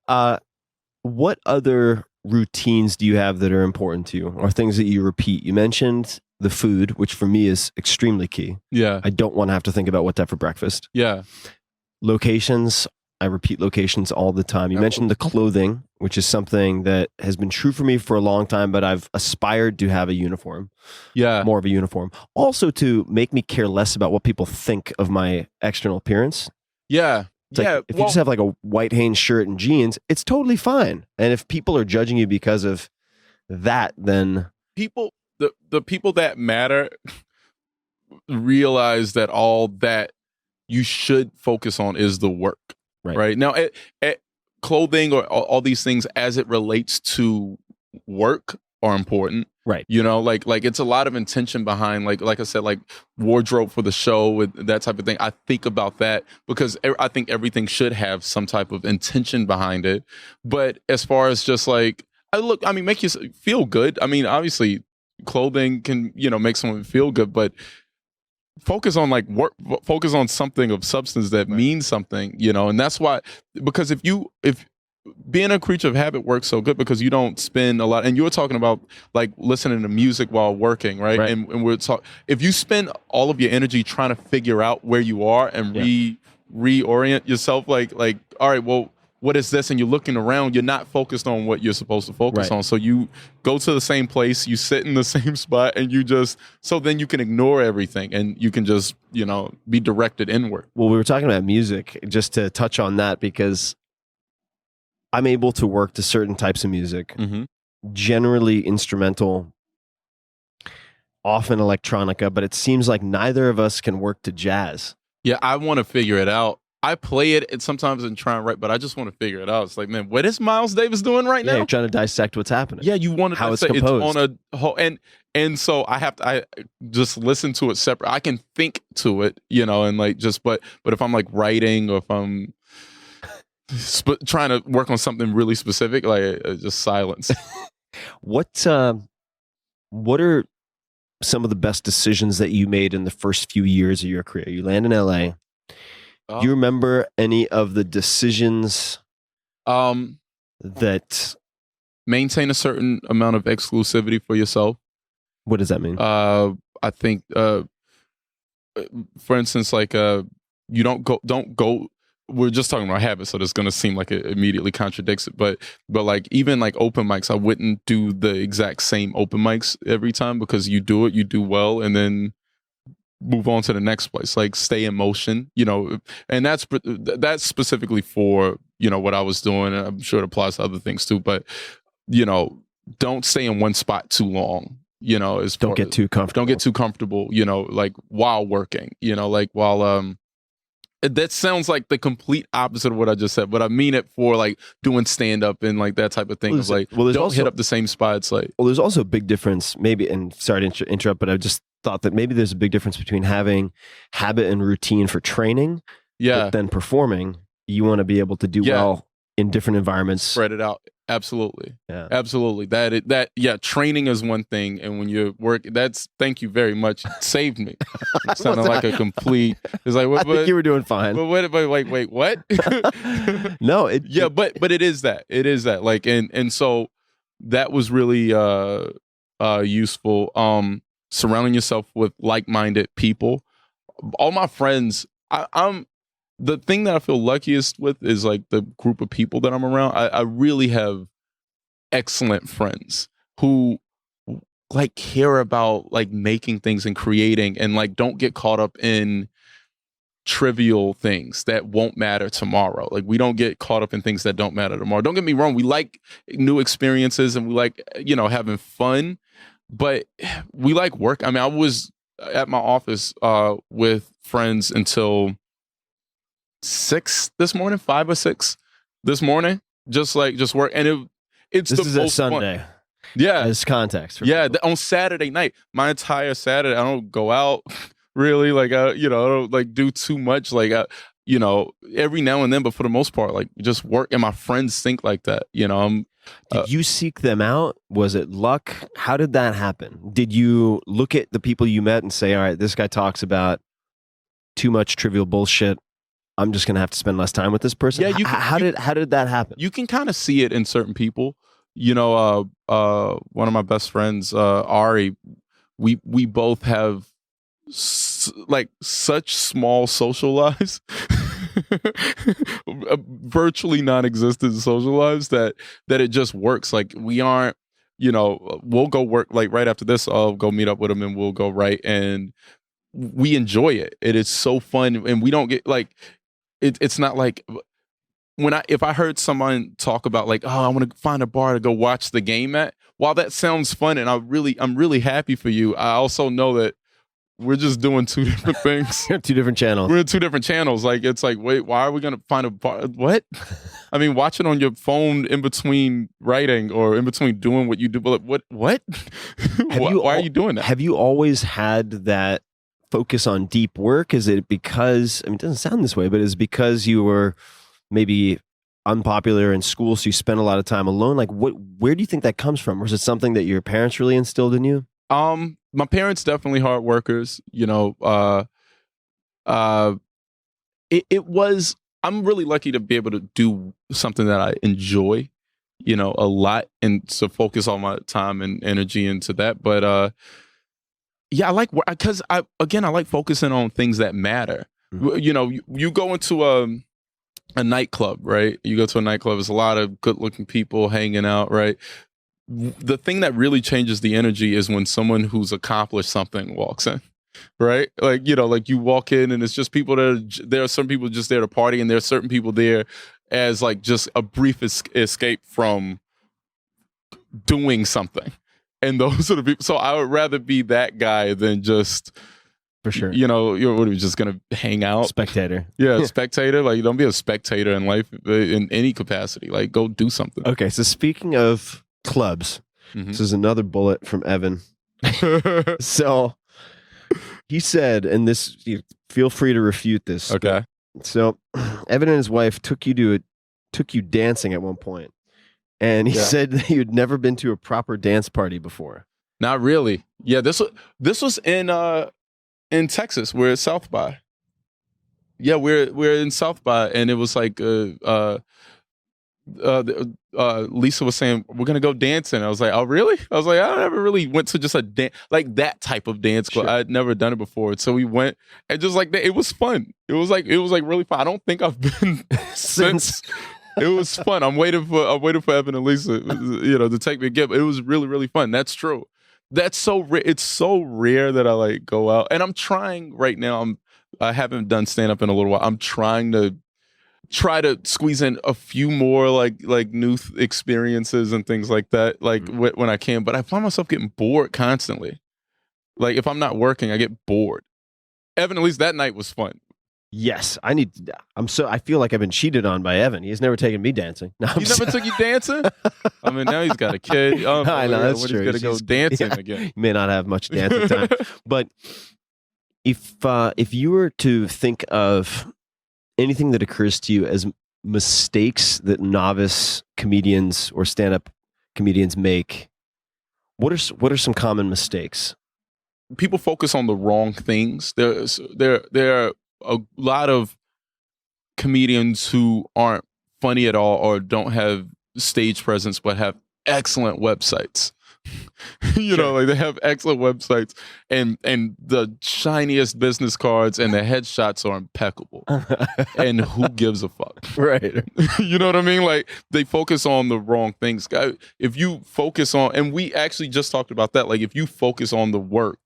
What other routines do you have that are important to you, or things that you repeat? You mentioned the food, which for me is extremely key. Yeah, I don't want to have to think about what to have for breakfast. Yeah, locations. I repeat locations all the time. You mentioned the clothing, which is something that has been true for me for a long time, but I've aspired to have a uniform. Yeah. More of a uniform. Also to make me care less about what people think of my external appearance. Yeah. It's like, if you just have like a white Hanes shirt and jeans, it's totally fine. And if people are judging you because of that, then the people that matter realize that all that you should focus on is the work. Right now, clothing or all these things as it relates to work are important. Right. Like it's a lot of intention behind, like I said, like wardrobe for the show with that type of thing. I think about that because I think everything should have some type of intention behind it. But as far as just like, make you feel good. I mean, obviously clothing can, make someone feel good, but focus on like work, focus on something of substance that means something, and that's why, because if being a creature of habit works so good because you don't spend a lot, and you were talking about like listening to music while working, right? And we're talking, if you spend all of your energy trying to figure out where you are and reorient yourself, like, all right, well, what is this? And you're looking around, you're not focused on what you're supposed to focus on. So you go to the same place, you sit in the same spot, and so then you can ignore everything and you can just, be directed inward. Well, we were talking about music, just to touch on that, because I'm able to work to certain types of music, generally instrumental, often electronica, but it seems like neither of us can work to jazz. Yeah, I want to figure it out. I play it sometimes and try and write, but I just want to figure it out. It's like, man, what is Miles Davis doing right now? You're trying to dissect what's happening. Yeah, you want to how it's composed. It's on a whole, and so I just listen to it separate. I can think to it, and like but if I'm like writing or if I'm trying to work on something really specific, like just silence. What are some of the best decisions that you made in the first few years of your career? You land in LA. Do you remember any of the decisions that maintain a certain amount of exclusivity for yourself? What does that mean? I think, for instance, like you don't go we're just talking about habits, so it's going to seem like it immediately contradicts it. But like even like open mics, I wouldn't do the exact same open mics every time, because you do it, you do well, and then move on to the next place. Like stay in motion, and that's specifically for what I was doing, and I'm sure it applies to other things too. But don't stay in one spot too long. Don't get too comfortable. Don't get too comfortable. Like while working. Like while that sounds like the complete opposite of what I just said, but I mean it for like doing stand up and like that type of thing. Don't hit up the same spots. There's also a big difference, maybe, and sorry to interrupt, but I just thought that maybe there's a big difference between having habit and routine for training, but then performing. You want to be able to do well in different environments. Spread it out. Absolutely. Yeah. Absolutely. Training is one thing. And when you're working, thank you very much. It saved me. It sounded like a complete, it's like, I think you were doing fine. But wait, what? No. But it is that. It is that. Like, and so that was really useful. Surrounding yourself with like-minded people. All my friends, I'm the thing that I feel luckiest with is like the group of people that I'm around. I really have excellent friends who like care about like making things and creating, and like don't get caught up in trivial things that won't matter tomorrow. Like we don't get caught up in things that don't matter tomorrow. Don't get me wrong. We like new experiences and we like, having fun, but we like work. I mean, I was at my office with friends until 6 this morning, 5 or 6 this morning, just work. And it's this the is most a Sunday. Fun. Yeah. As context. On Saturday night, my entire Saturday, I don't go out really. Like, I don't like do too much. Like, every now and then, but for the most part, like just work. And my friends think like that. Did you seek them out? Was it luck? How did that happen? Did you look at the people you met and say, all right, this guy talks about too much trivial bullshit, I'm just going to have to spend less time with this person? Yeah, how did that happen? You can kind of see it in certain people. One of my best friends, Ari, we both have such small social lives, virtually non-existent social lives that it just works. Like we aren't, we'll go work like right after this. I'll go meet up with him and we'll go write, and we enjoy it. It is so fun, and we don't get like. It's not like if I heard someone talk about like, oh, I want to find a bar to go watch the game at. While that sounds fun, and I'm really happy for you, I also know that we're just doing two different things. Two different channels. We're in two different channels. Like it's like, wait, why are we gonna find a bar? What? I mean, watch it on your phone in between writing or in between doing what you do. But what? Why are you doing that? Have you always had that focus on deep work? Is it because, it doesn't sound this way, but is it because you were maybe unpopular in school, so you spent a lot of time alone? Like where do you think that comes from? Or is it something that your parents really instilled in you? My parents definitely hard workers, it was, I'm really lucky to be able to do something that I enjoy, a lot, and to focus all my time and energy into that. But, yeah, I like, because I like focusing on things that matter. Mm-hmm. You go into a nightclub, right? You go to a nightclub, there's a lot of good looking people hanging out, right? The thing that really changes the energy is when someone who's accomplished something walks in, right? Like, like you walk in and it's just people there are some people just there to party, and there are certain people there as like just a brief escape from doing something. And those are the people. So I would rather be that guy than just, for sure, you're just going to hang out. Spectator. Yeah, spectator. Like, don't be a spectator in life in any capacity. Like, go do something. Okay, so speaking of clubs, This is another bullet from Evan. So he said, and this, feel free to refute this. Okay. So Evan and his wife took you dancing at one point. And he said that you'd never been to a proper dance party before. Not really. Yeah, this was in Texas. We're at South by. Yeah, we're in South by, and it was like Lisa was saying we're gonna go dancing. I was like, oh really? I was like, I never really went to just a dance like that type of dance club. Sure. I had never done it before, so we went and just like that. It was fun. It was like really fun. I don't think I've been since. It was fun. I'm waiting for Evan and Lisa, to take me again. But it was really, really fun. That's true. That's so rare. It's so rare that I like go out, and I'm trying right now. I haven't done stand up in a little while. I'm trying to squeeze in a few more like new experiences and things like that, like when I can. But I find myself getting bored constantly. Like if I'm not working, I get bored. Evan, at least that night was fun. Yes, I feel like I've been cheated on by Evan. He's never taken me dancing. No, He never took you dancing? I mean, now he's got a kid. I know, that's true. He's got to go dancing Yeah, again. he may not have much dancing time. But if you were to think of anything that occurs to you as mistakes that novice comedians or stand-up comedians make, what are some common mistakes? People focus on the wrong things. There are a lot of comedians who aren't funny at all or don't have stage presence but have excellent websites. Like they have excellent websites and the shiniest business cards and the headshots are impeccable. And who gives a fuck? Right. You know what I mean? Like they focus on the wrong things. If you focus on, and we actually just talked about that, like if you focus on the work,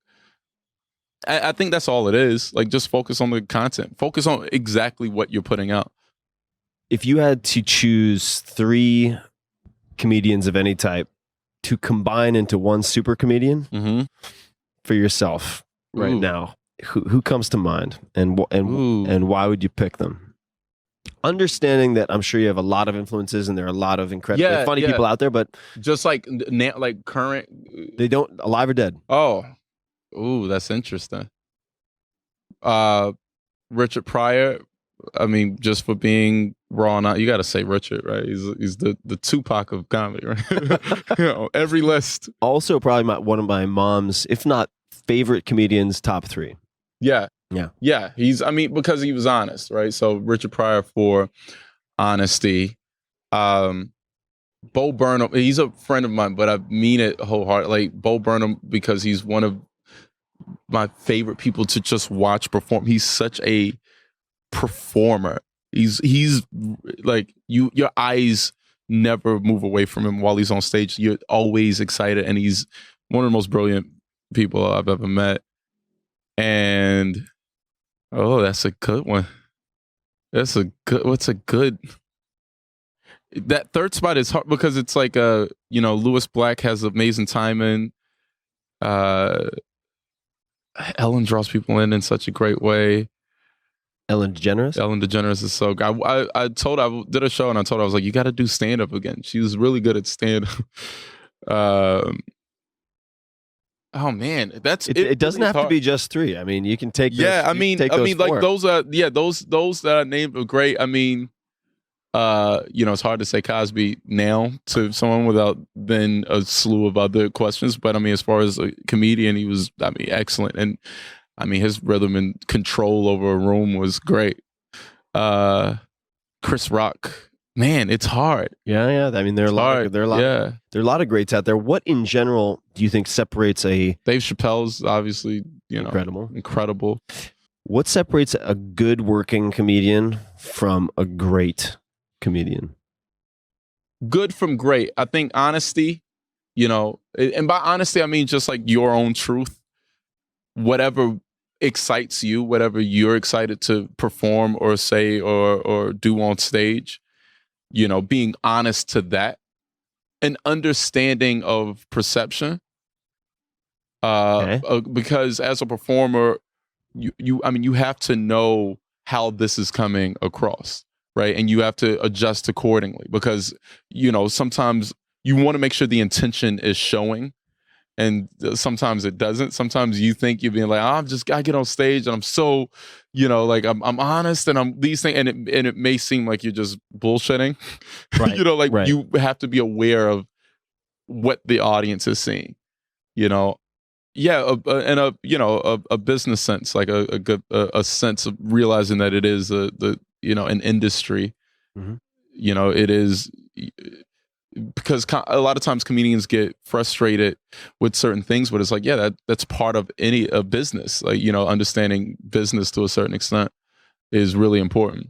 I think that's all it is. Like just focus on the content. Focus on exactly what you're putting out. If you had to choose 3 comedians of any type to combine into one super comedian for yourself right now, who comes to mind, and why would you pick them? Understanding that I'm sure you have a lot of influences and there are a lot of incredibly funny people out there, but just like current, they don't alive or dead. Oh, ooh, that's interesting. Richard Pryor. I mean, just for being raw, you got to say Richard, right? He's the Tupac of comedy, right? Every list. Also, probably one of my mom's, if not favorite comedians, top 3. Yeah. Because he was honest, right? So Richard Pryor for honesty. Bo Burnham, he's a friend of mine, but I mean it wholeheartedly. Like Bo Burnham, because he's one of my favorite people to just watch perform. He's such a performer. He's like your eyes never move away from him while he's on stage. You're always excited, and he's one of the most brilliant people I've ever met. And that's a good one. What's a good? That third spot is hard because it's like Lewis Black has amazing timing. Ellen draws people in such a great way. Ellen DeGeneres is so good. I did a show and I told her, I was like, you got to do stand up again. She was really good at stand up. Oh man, it doesn't have to be just 3. I mean, you can take those, those that I named are great. I mean, it's hard to say Cosby now to someone without then a slew of other questions. But I mean, as far as a comedian, he was, excellent. And I mean, his rhythm and control over a room was great. Chris Rock, man, it's hard. Yeah. I mean, there are a lot of greats out there. What in general do you think separates Dave Chappelle's obviously, incredible. What separates a good working comedian from a great comedian? Good from great. I think honesty, and by honesty, I mean just like your own truth. Whatever excites you, whatever you're excited to perform or say or do on stage, being honest to that. An understanding of perception. Because as a performer, you have to know how this is coming across, right? And you have to adjust accordingly because, sometimes you want to make sure the intention is showing. And sometimes it doesn't. Sometimes you think you're being like, I get on stage and I'm so, I'm honest and I'm these things. And it may seem like you're just bullshitting. Right. Right. You have to be aware of what the audience is seeing, Yeah, and a business sense, like a good sense of realizing that it is an industry. Mm-hmm. It is, because a lot of times comedians get frustrated with certain things, but it's like, yeah, that's part of a business. Like, understanding business to a certain extent is really important.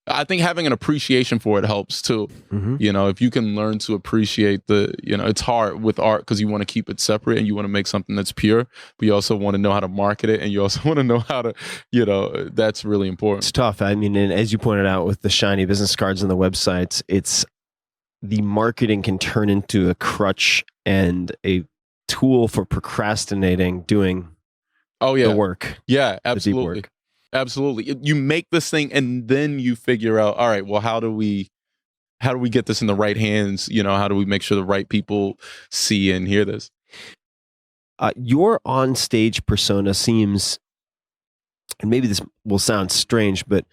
I think having an appreciation for it helps too. If you can learn to appreciate it's hard with art because you want to keep it separate and you want to make something that's pure, but you also want to know how to market it and you also want to know how to, that's really important. It's tough. I mean, and as you pointed out with the shiny business cards on the websites, it's the marketing can turn into a crutch and a tool for procrastinating doing the work. Yeah, absolutely. The deep work. Absolutely. You make this thing and then you figure out, all right, well, how do we get this in the right hands? How do we make sure the right people see and hear this? Your on-stage persona seems, and maybe this will sound strange, but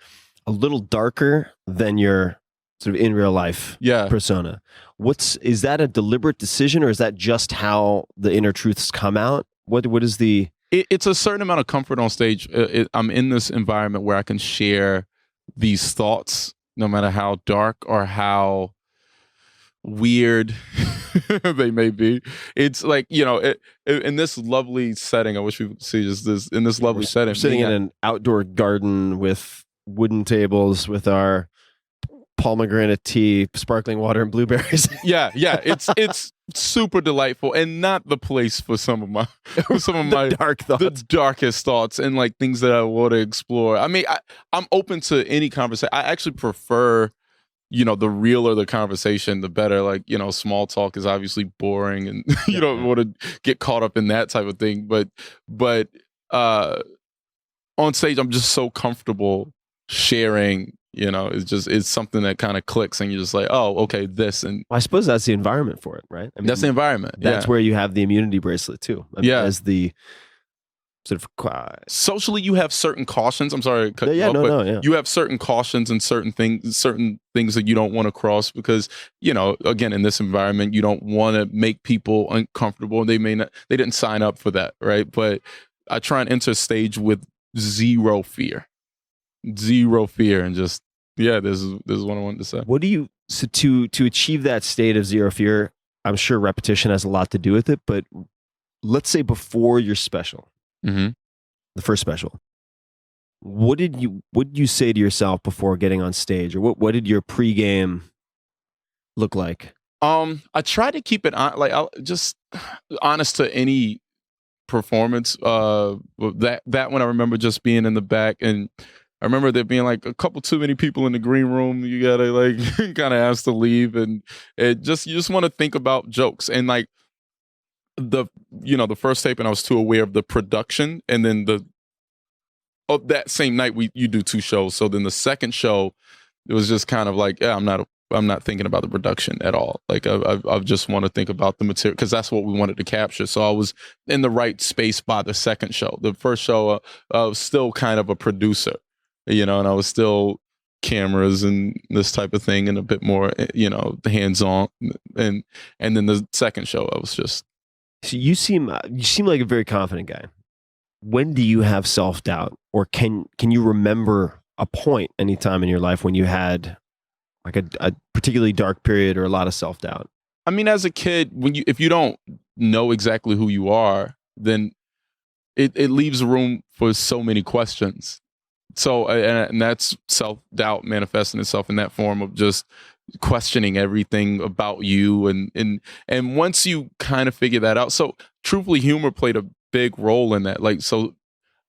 a little darker than your sort of in real life persona. Is that a deliberate decision or is that just how the inner truths come out? What is the... It's a certain amount of comfort on stage. I'm in this environment where I can share these thoughts, no matter how dark or how weird they may be. It's like, in this lovely setting, I wish we could see just this, in this lovely setting. We're sitting in an outdoor garden with wooden tables with our pomegranate tea, sparkling water, and blueberries. Yeah. It's super delightful and not the place for some of my dark thoughts, the darkest thoughts and like things that I want to explore. I mean, I'm open to any conversation. I actually prefer, the realer the conversation, the better. Like, small talk is obviously boring and you don't want to get caught up in that type of thing. But on stage, I'm just so comfortable sharing. It's something that kind of clicks and you're just like, oh, okay, this. And I suppose that's the environment for it, right? I mean, that's the environment. That's where you have the immunity bracelet too. As the sort of socially, you have certain cautions. I'm sorry to cut you off, you have certain cautions and certain things that you don't want to cross because, again, in this environment, you don't want to make people uncomfortable. They didn't sign up for that, right? But I try and enter stage with zero fear and just this is what I wanted to say. What do you to achieve that state of zero fear? I'm sure repetition has a lot to do with it, but let's say before your special, the first special, what did you say to yourself before getting on stage, or what did your pregame look like? I try to keep it on, like just honest to any performance. That one I remember just being in the back and. I remember there being like a couple too many people in the green room. You gotta like kind of ask to leave, and you just want to think about jokes. And like the first tape, and I was too aware of the production. And then that same night you do 2 shows. So then the second show, it was just kind of like, I'm not thinking about the production at all. Like I just want to think about the material because that's what we wanted to capture. So I was in the right space by the second show. The first show, I was still kind of a producer. And I was still cameras and this type of thing and a bit more, hands-on. And then the second show, I was just. So you seem like a very confident guy. When do you have self-doubt, or can you remember a point anytime in your life when you had like a particularly dark period or a lot of self-doubt? I mean, as a kid, if you don't know exactly who you are, then it leaves room for so many questions. So, and that's self-doubt manifesting itself in that form of just questioning everything about you. And once you kind of figure that out, so truthfully, humor played a big role in that. Like, so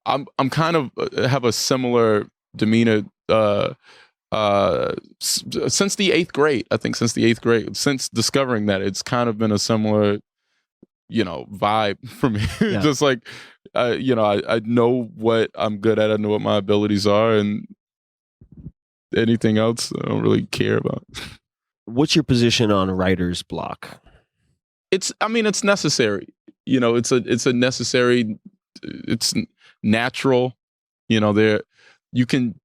I'm kind of have a similar demeanor since the 8th grade. I think since the 8th grade, since discovering that, it's kind of been a similar, vibe for me. Yeah. Just like, I know what I'm good at. I know what my abilities are, and anything else I don't really care about. What's your position on writer's block? It's necessary. It's a necessary. It's natural. You can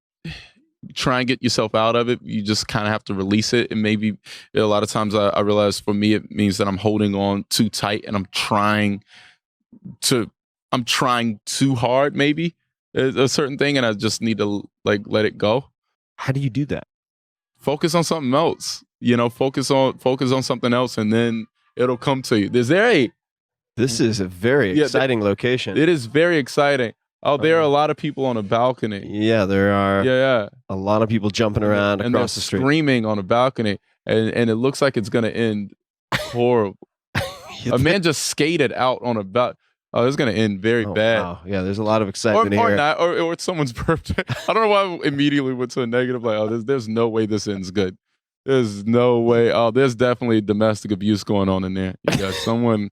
try and get yourself out of it. You just kind of have to release it. And maybe a lot of times I realize for me, it means that I'm holding on too tight and I'm trying too hard, maybe a certain thing. And I just need to like, let it go. How do you do that? Focus on something else. You know, focus on something else, and then it'll come to you. This is a very exciting location. It is very exciting. Oh, there are a lot of people on a balcony. Yeah, there are. Yeah. A lot of people jumping around and across they're the street. screaming on a balcony, and it looks like it's going to end horrible. A man just skated out on a balcony. Oh, it's going to end very bad. Wow. Yeah, there's a lot of excitement or here. not, or it's someone's birthday. I don't know why I immediately went to a negative. Like, oh, there's no way this ends good. There's no way. Oh, there's definitely domestic abuse going on in there. You got someone.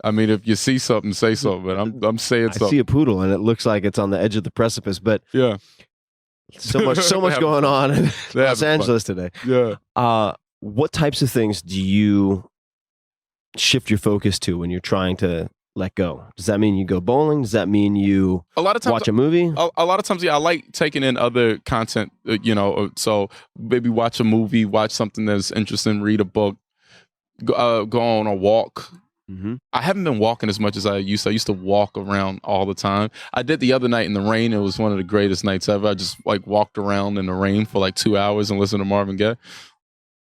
I mean, if you see something, say something. But I'm saying something. I see a poodle, and it looks like it's on the edge of the precipice. But yeah, so much going on in Los Angeles today. Yeah. What types of things do you shift your focus to when you're trying to let go? Does that mean you go bowling? Does that mean you a lot of times watch a movie? A lot of times, yeah, I like taking in other content. You know, so maybe watch a movie, watch something that's interesting, read a book, go on a walk. Mm-hmm. I haven't been walking as much as I used to. I used to walk around all the time. I did the other night in the rain. It was one of the greatest nights ever. I just like walked around in the rain for like 2 hours and listened to Marvin Gaye.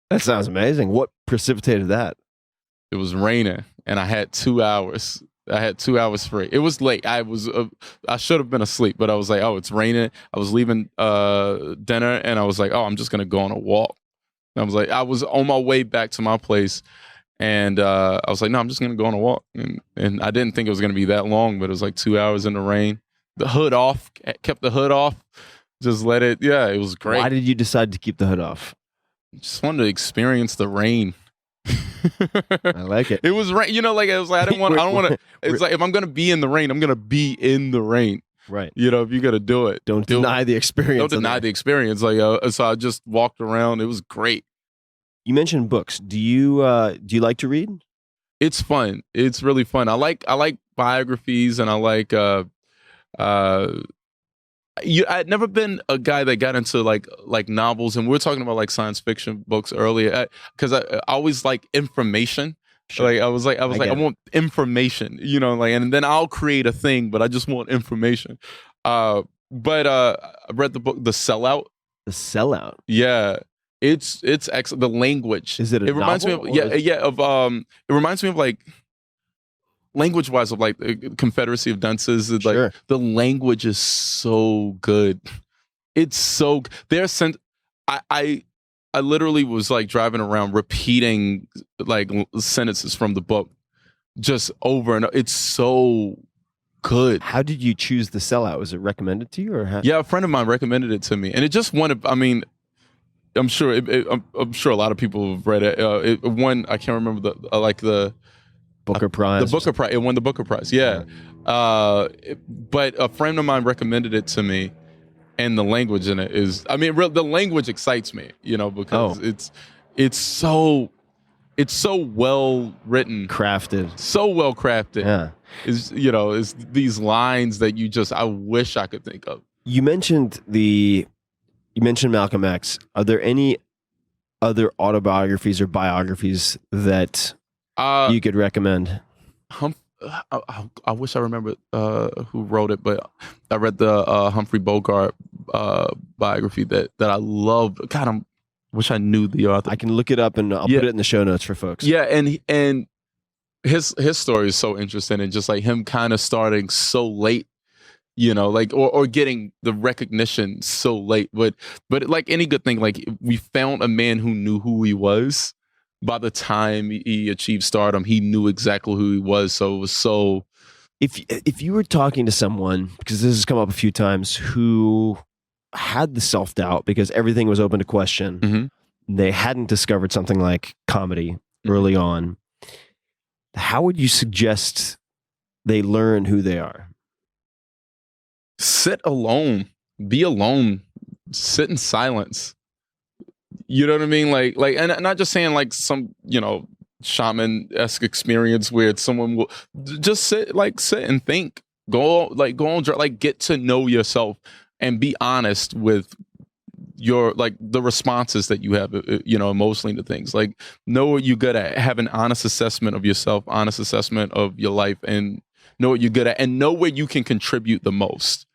That sounds amazing. What precipitated that? It was raining, and I had 2 hours. I had 2 hours free. It was late. I should have been asleep, but I was like, oh, it's raining. I was leaving dinner, and I was like, oh, I'm just gonna go on a walk. And I was on my way back to my place. And I was like, no, I'm just going to go on a walk. And I didn't think it was going to be that long, but it was like 2 hours in the rain. The hood off, kept the hood off. Just let it, yeah, it was great. Why did you decide to keep the hood off? Just wanted to experience the rain. I like it. It was rain, you know, like, it was like, I don't want to, it's like, if I'm going to be in the rain, I'm going to be in the rain. Right. You know, if you got to do it. Don't deny the experience. Don't deny the experience. Like, so I just walked around. It was great. You mentioned books. Do you like to read? It's fun. It's really fun. I like biographies, and I like I'd never been a guy that got into like novels, and we were talking about like science fiction books earlier, because I always like information. Sure. Like I was like I want information, you know, like, and then I'll create a thing, but I just want information. But I read the book The Sellout. The Sellout. Yeah. It's excellent. The language. Is it a It reminds novel, me of it reminds me of like language wise of like the Confederacy of Dunces. Like Sure. the language is so good. It's so I literally was like driving around repeating like sentences from the book just over and over. It's so good. How did you choose The Sellout? Was it recommended to you, or how? Yeah, a friend of mine recommended it to me, and it just won. I mean, I'm sure a lot of people have read it. It won. I can't remember the Booker Prize. The Booker Prize. It won the Booker Prize. Yeah. But a friend of mine recommended it to me, and the language in it is. I mean, the language excites me. You know, because it's so well written, crafted, so well crafted. Yeah. Is these lines that I wish I could think of. You mentioned Malcolm X. Are there any other autobiographies or biographies that you could recommend? I wish I remembered who wrote it, but I read the Humphrey Bogart biography that I loved. God, I wish I knew the author. I can look it up and I'll put it in the show notes for folks. Yeah, and his story is so interesting, and just like him kind of starting so late. You know, like, or getting the recognition so late. But like any good thing, like we found a man who knew who he was. By the time he achieved stardom, he knew exactly who he was. So it was so. If you were talking to someone, because this has come up a few times, who had the self-doubt because everything was open to question, mm-hmm. they hadn't discovered something like comedy early on, how would you suggest they learn who they are? Sit alone, be alone, sit in silence. You know what I mean? Like, and I'm not just saying like some, shaman-esque experience where someone will just sit and think, go on, get to know yourself and be honest with your, like, the responses that you have, emotionally to things. Like, know what you're good at, have an honest assessment of yourself, honest assessment of your life, and know what you're good at, and know where you can contribute the most.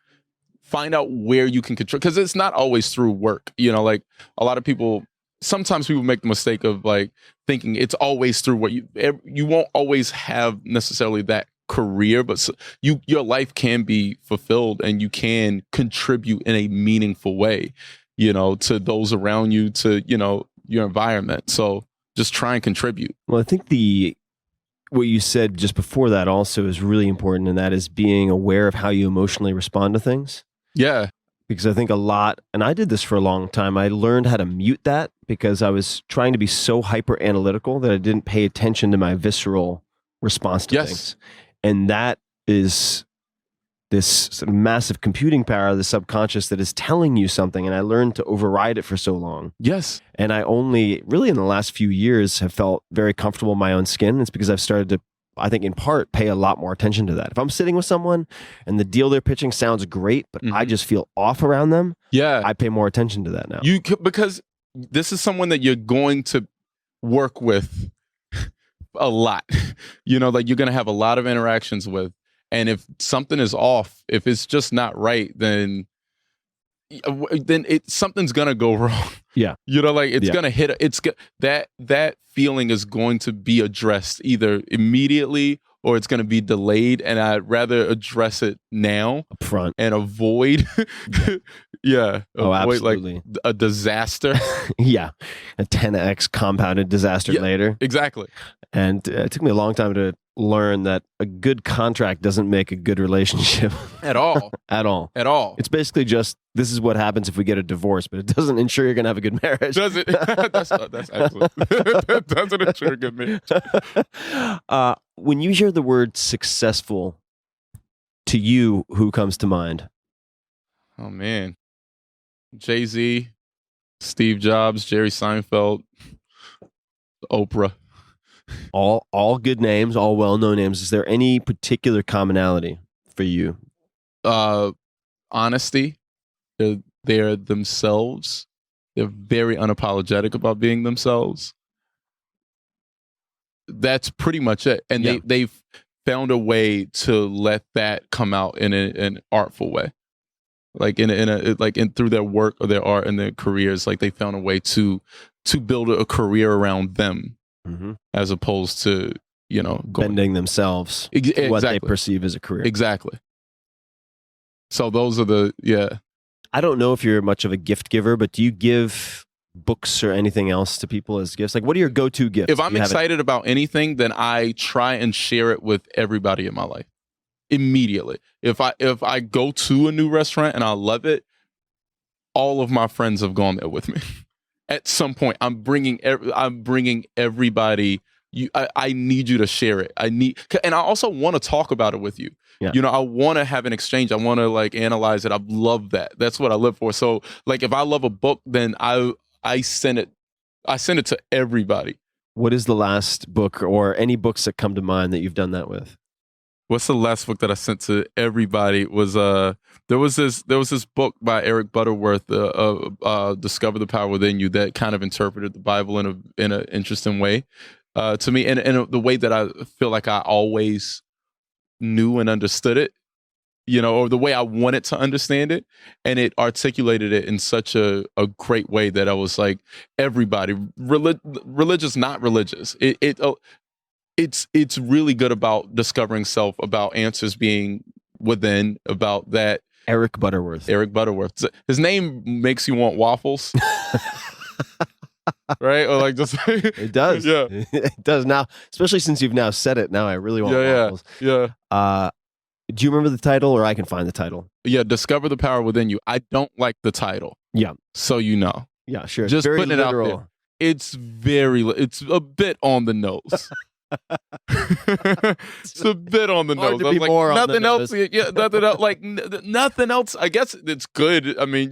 Find out where you can contribute, because it's not always through work. Like a lot of people sometimes people make the mistake of like thinking it's always through what you won't always have necessarily that career, but your life can be fulfilled and you can contribute in a meaningful way, to those around you, to, your environment. So just try and contribute. Well, I think what you said just before that also is really important, and that is being aware of how you emotionally respond to things. Yeah. Because I think a lot, and I did this for a long time, I learned how to mute that because I was trying to be so hyper analytical that I didn't pay attention to my visceral response to things. And that is this sort of massive computing power of the subconscious that is telling you something. And I learned to override it for so long. Yes. And I only really in the last few years have felt very comfortable in my own skin. It's because I've started to, I think in part, pay a lot more attention to that. If I'm sitting with someone and the deal they're pitching sounds great, but I just feel off around them, I pay more attention to that now. Because this is someone that you're going to work with a lot. Like you're going to have a lot of interactions with. And if something is off, if it's just not right, then something's going to go wrong. Yeah. Like it's going to hit, that feeling is going to be addressed either immediately or it's going to be delayed. And I'd rather address it now up front and avoid, avoid absolutely. like a disaster. A 10x compounded disaster later. Exactly. And it took me a long time to learn that a good contract doesn't make a good relationship. At all. At all. At all. It's basically just, this is what happens if we get a divorce, but it doesn't ensure you're going to have a good marriage. Does it? That's excellent. That doesn't ensure a good marriage. When you hear the word successful, to you, who comes to mind? Oh, man. Jay-Z, Steve Jobs, Jerry Seinfeld, Oprah. All good names, all well-known names. Is there any particular commonality for you? Honesty. They're themselves. They're very unapologetic about being themselves. That's pretty much it. And they've found a way to let that come out in an artful way. Like through their work or their art and their careers, like they found a way to build a career around them. As opposed to, bending themselves to what they perceive as a career. Exactly. So those are I don't know if you're much of a gift giver, but do you give books or anything else to people as gifts? Like, what are your go-to gifts? If I'm excited about anything, then I try and share it with everybody in my life immediately. If I go to a new restaurant and I love it, all of my friends have gone there with me. At some point, I'm bringing everybody. I need you to share it. And I also want to talk about it with you. Yeah. I want to have an exchange. I want to like analyze it. I love that. That's what I live for. So like, if I love a book, then I send it. I send it to everybody. What is the last book or any books that come to mind that you've done that with? What's the last book that I sent to everybody? Was there was this book by Eric Butterworth, Discover the Power Within You, that kind of interpreted the Bible in an interesting way to me, and the way that I feel like I always knew and understood it, or the way I wanted to understand it, and it articulated it in such a great way that I was like, everybody, religious, not religious, it's really good about discovering self, about answers being within, about that. Eric Butterworth. His name makes you want waffles. Right? Or like just it does. Yeah. It does now, especially since you've now said it. Now I really want waffles. Yeah. Do you remember the title, or I can find the title? Yeah, Discover the Power Within You. I don't like the title. Yeah. So Yeah, sure. Just very putting literal. it out there. It's a bit on the nose. It's a bit on the Hard nose. to I be was like, more on nothing the else. nose. Yeah, nothing else. Like nothing else. I guess it's good. I mean,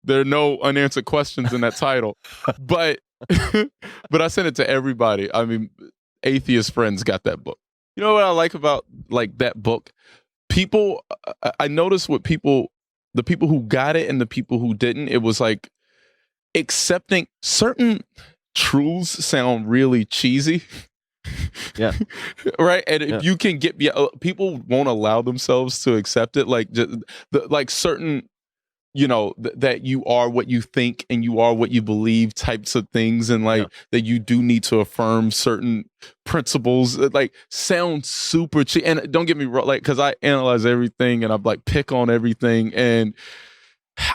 there are no unanswered questions in that title, but I sent it to everybody. I mean, atheist friends got that book. You know what I like about like that book? People, I noticed the people who got it and the people who didn't. It was like accepting certain truths sound really cheesy. Yeah. Right. And if you can get, people won't allow themselves to accept it. Like, like certain that you are what you think and you are what you believe types of things, and like that you do need to affirm certain principles that like sound super cheap. And don't get me wrong, like, because I analyze everything and I'm like pick on everything, and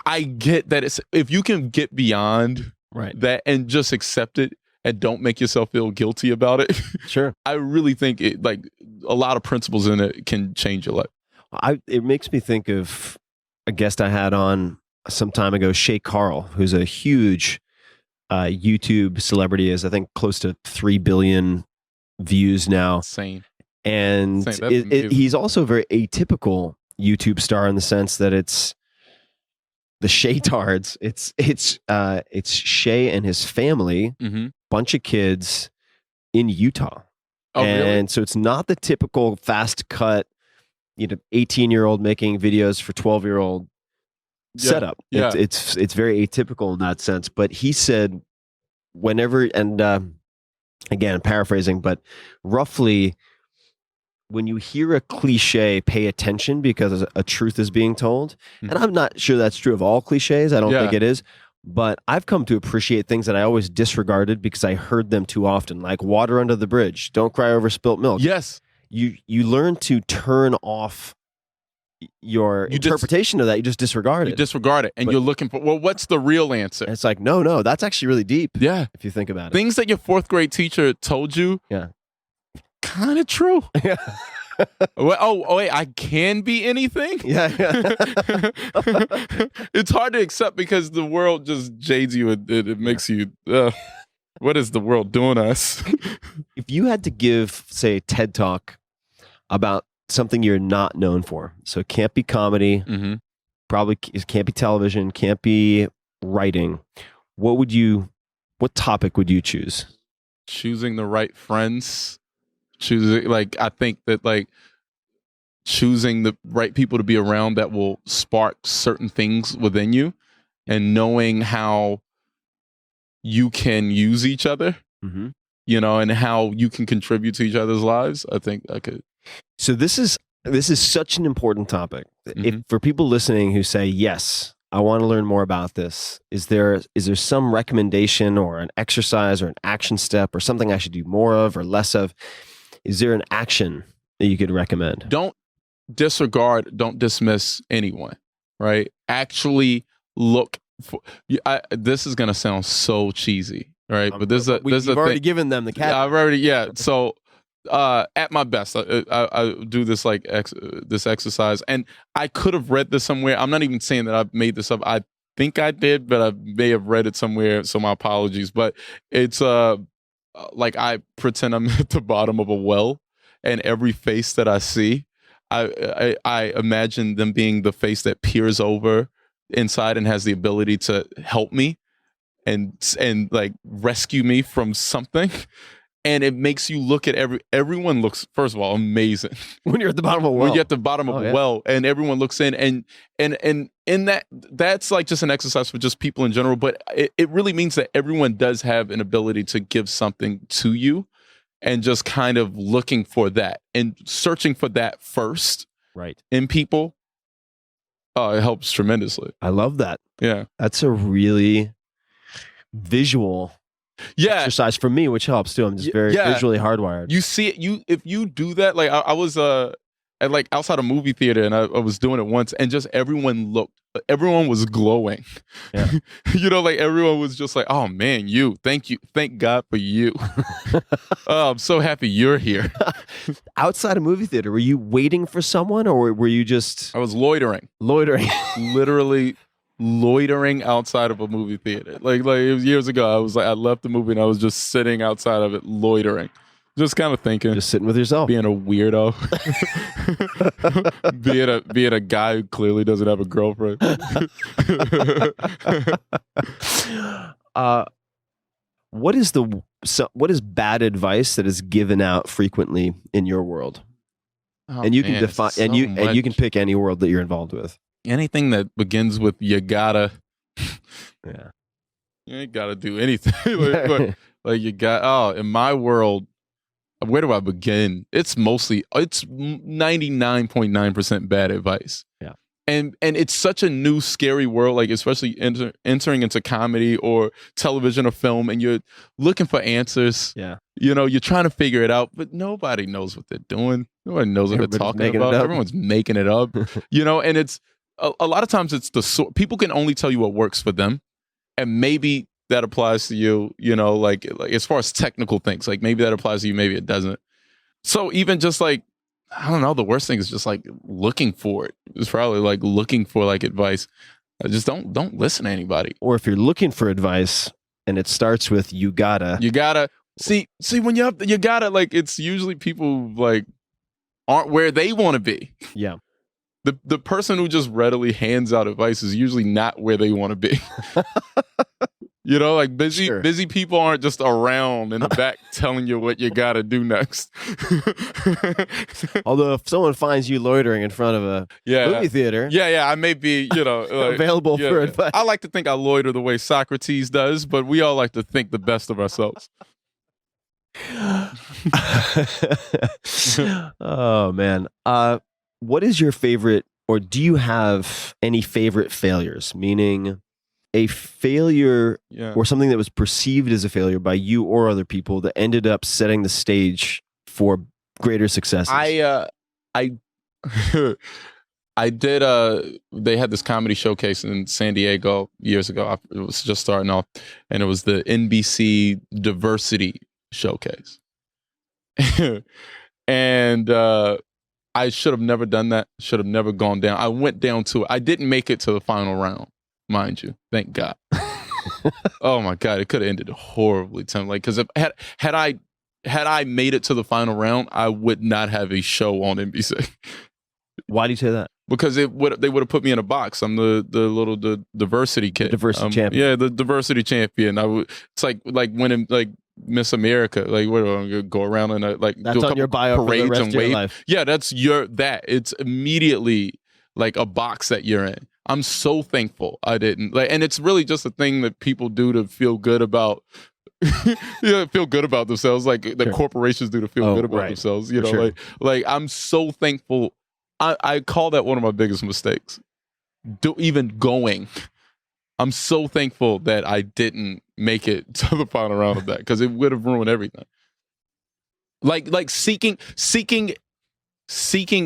I get that it's if you can get beyond that and just accept it and don't make yourself feel guilty about it. Sure. I really think it like a lot of principles in it can change your life. It makes me think of a guest I had on some time ago, Shay Carl, who's a huge YouTube celebrity, is I think close to 3 billion views now. Insane. And he's also a very atypical YouTube star in the sense that it's the Shaytards. It's Shay and his family, bunch of kids in Utah. Oh, and really? so it's not the typical fast cut, 18-year-old making videos for 12-year-old setup. Yeah. It's very atypical in that sense. But he said whenever, and again, paraphrasing, but roughly when you hear a cliche, pay attention because a truth is being told. And I'm not sure that's true of all cliches. I don't think it is. But I've come to appreciate things that I always disregarded because I heard them too often, like water under the bridge. Don't cry over spilt milk. Yes. You learn to turn off your interpretation of that. You just disregard it. You disregard it. And you're looking for, well, what's the real answer? And it's like, no, that's actually really deep. Yeah. If you think about it. Things that your fourth grade teacher told you. Yeah. Kind of true. Yeah. Wait, I can be anything? Yeah. It's hard to accept because the world just jades you. It makes you, what is the world doing to us? If you had to give, say, a TED Talk about something you're not known for, so it can't be comedy, probably it can't be television, can't be writing, what topic would you choose? Choosing the right friends. I think that choosing the right people to be around that will spark certain things within you, and knowing how you can use each other, and how you can contribute to each other's lives. I think I could. So this is such an important topic. If for people listening who say, yes, I want to learn more about this, is there some recommendation or an exercise or an action step or something I should do more of or less of? Is there an action that you could recommend? Don't disregard, don't dismiss anyone, right? Actually look for, this is going to sound so cheesy, right? But you've already given them the cat. I've already, So at my best, I do this this exercise, and I could have read this somewhere. I'm not even saying that I made this up. I think I did, but I may have read it somewhere, so my apologies. But it's like I pretend I'm at the bottom of a well, and every face that I see, I imagine them being the face that peers over inside and has the ability to help me and like rescue me from something. And it makes you look at everyone looks, first of all, amazing. When you're at the bottom of a well. When you're at the bottom of a well, and everyone looks in, and in that's like just an exercise for just people in general, but it really means that everyone does have an ability to give something to you, and just kind of looking for that and searching for that first in people. It helps tremendously. I love that. Yeah. That's a really visual exercise for me, which helps too. I'm just very visually hardwired. You see it, if you do that, like I was at like outside a movie theater, and I was doing it once, and just everyone was glowing. Yeah. Like everyone was just like, oh man, thank God for you. Oh, I'm so happy you're here. Outside a movie theater, were you waiting for someone, or were you just? I was loitering. Literally loitering outside of a movie theater. Like it was years ago. I left the movie and I was just sitting outside of it, loitering. Just kind of thinking. Just sitting with yourself. Being a weirdo. being a guy who clearly doesn't have a girlfriend. What is bad advice that is given out frequently in your world? And you can define and you can pick any world that you're involved with. Anything that begins with you gotta. Yeah. You ain't gotta do anything. like you got in my world, where do I begin? It's 99.9% bad advice. Yeah. And it's such a new, scary world, like especially entering into comedy or television or film, and you're looking for answers. Yeah. You know, you're trying to figure it out, but nobody knows what they're doing. Nobody knows what they're talking about. Everyone's making it up. You know, and it's a lot of times it's people can only tell you what works for them, and maybe that applies to you. You know, like as far as technical things, like maybe that applies to you, maybe it doesn't. So even just like, I don't know, the worst thing is just like looking for it. It's probably like looking for like advice. I just don't listen to anybody. Or if you're looking for advice and it starts with you gotta see when you gotta, like, it's usually people like aren't where they want to be. Yeah. The person who just readily hands out advice is usually not where they want to be. You know, like busy people aren't just around in the back telling you what you got to do next. Although if someone finds you loitering in front of a movie theater. Yeah, I may be, you know. Like, available for advice. I like to think I loiter the way Socrates does, but we all like to think the best of ourselves. Oh, man. What is your favorite, or do you have any favorite failures? Meaning a failure or something that was perceived as a failure by you or other people that ended up setting the stage for greater successes. I did they had this comedy showcase in San Diego years ago. It was just starting off, and it was the NBC diversity showcase. And I should have never done that. Should have never gone down. I went down to it. I didn't make it to the final round, mind you. Thank God. Oh my God, it could have ended horribly, Tim. Like, because had I made it to the final round, I would not have a show on NBC. Why do you say that? Because they would have put me in a box. I'm the diversity kid. Diversity champion. Yeah, the diversity champion. It's like winning like Miss America. Like, what am I gonna go around and like that's do a on your bio for the rest of your life. Yeah, that's it's immediately like a box that you're in. I'm so thankful I didn't, like, and it's really just a thing that people do to feel good about. Feel good about themselves, like the corporations do to feel good about themselves. You know, like I'm so thankful. I call that one of my biggest mistakes. Even going. I'm so thankful that I didn't make it to the final round of that, because it would have ruined everything. Like seeking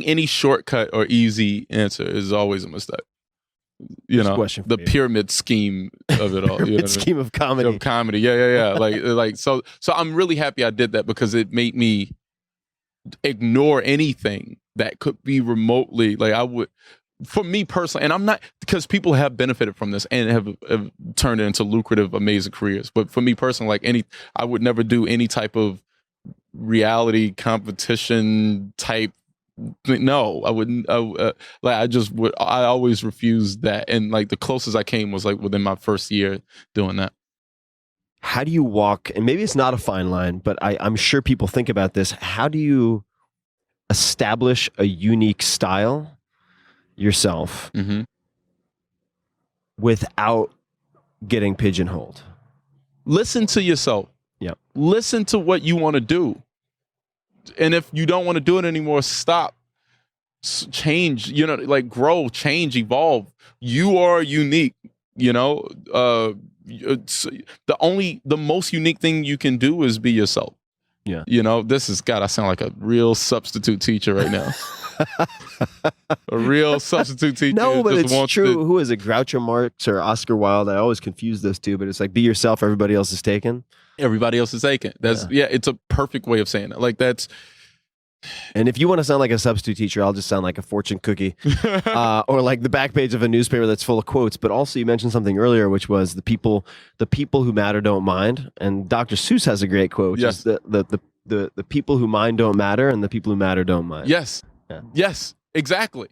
any shortcut or easy answer is always a mistake. You know, the pyramid scheme of it all. Pyramid scheme of comedy. Of comedy. Yeah. Like so I'm really happy I did that, because it made me ignore anything that could be remotely, like, I would, for me personally, and I'm not, because people have benefited from this and have turned it into lucrative, amazing careers. But for me personally, like I would never do any type of reality competition type. No, I wouldn't. I always refused that. And like the closest I came was like within my first year doing that. How do you walk, and maybe it's not a fine line, but I'm sure people think about this. How do you establish a unique style yourself without getting pigeonholed? Listen to yourself. Yeah. Listen to what you want to do. And if you don't want to do it anymore, stop. Change, you know, like grow, change, evolve. You are unique, you know. The most unique thing you can do is be yourself. Yeah. You know, I sound like a real substitute teacher right now. A real substitute teacher. No, but it's true. Who is it? Groucho Marx or Oscar Wilde? I always confuse those two, but it's like, be yourself, everybody else is taken. Everybody else is taken. It's a perfect way of saying it. Like, that's. And if you want to sound like a substitute teacher, I'll just sound like a fortune cookie, or like the back page of a newspaper that's full of quotes. But also, you mentioned something earlier, which was the people who matter don't mind. And Dr. Seuss has a great quote, which is the people who mind don't matter, and the people who matter don't mind. Yes, yes, exactly.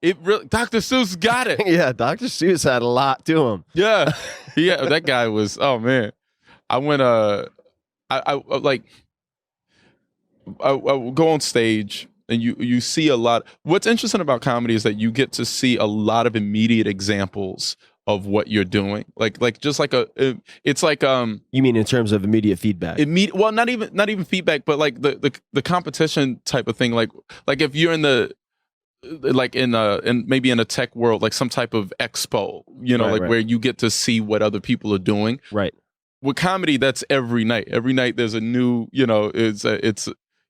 It really, Dr. Seuss got it. Yeah, Dr. Seuss had a lot to him. Yeah, that guy was. Oh man, I went. I go on stage and you see a lot. What's interesting about comedy is that you get to see a lot of immediate examples of what you're doing. Like just like it's like You mean in terms of immediate feedback? Well, not even feedback, but like the competition type of thing. Like if you're in the like in maybe in a tech world, like some type of expo, Right. where you get to see what other people are doing. Right. With comedy, that's every night. Every night there's a new, it's a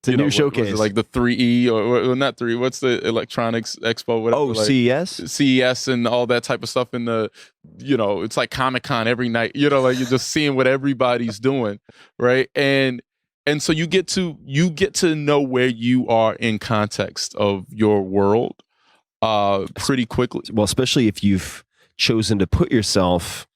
new showcase. Like the 3E or not 3. What's the electronics expo? Whatever, Oh, CES? CES and all that type of stuff in the, it's like Comic-Con every night, like you're just seeing what everybody's doing. Right. And so you get to know where you are in context of your world pretty quickly. Well, especially if you've chosen to put yourself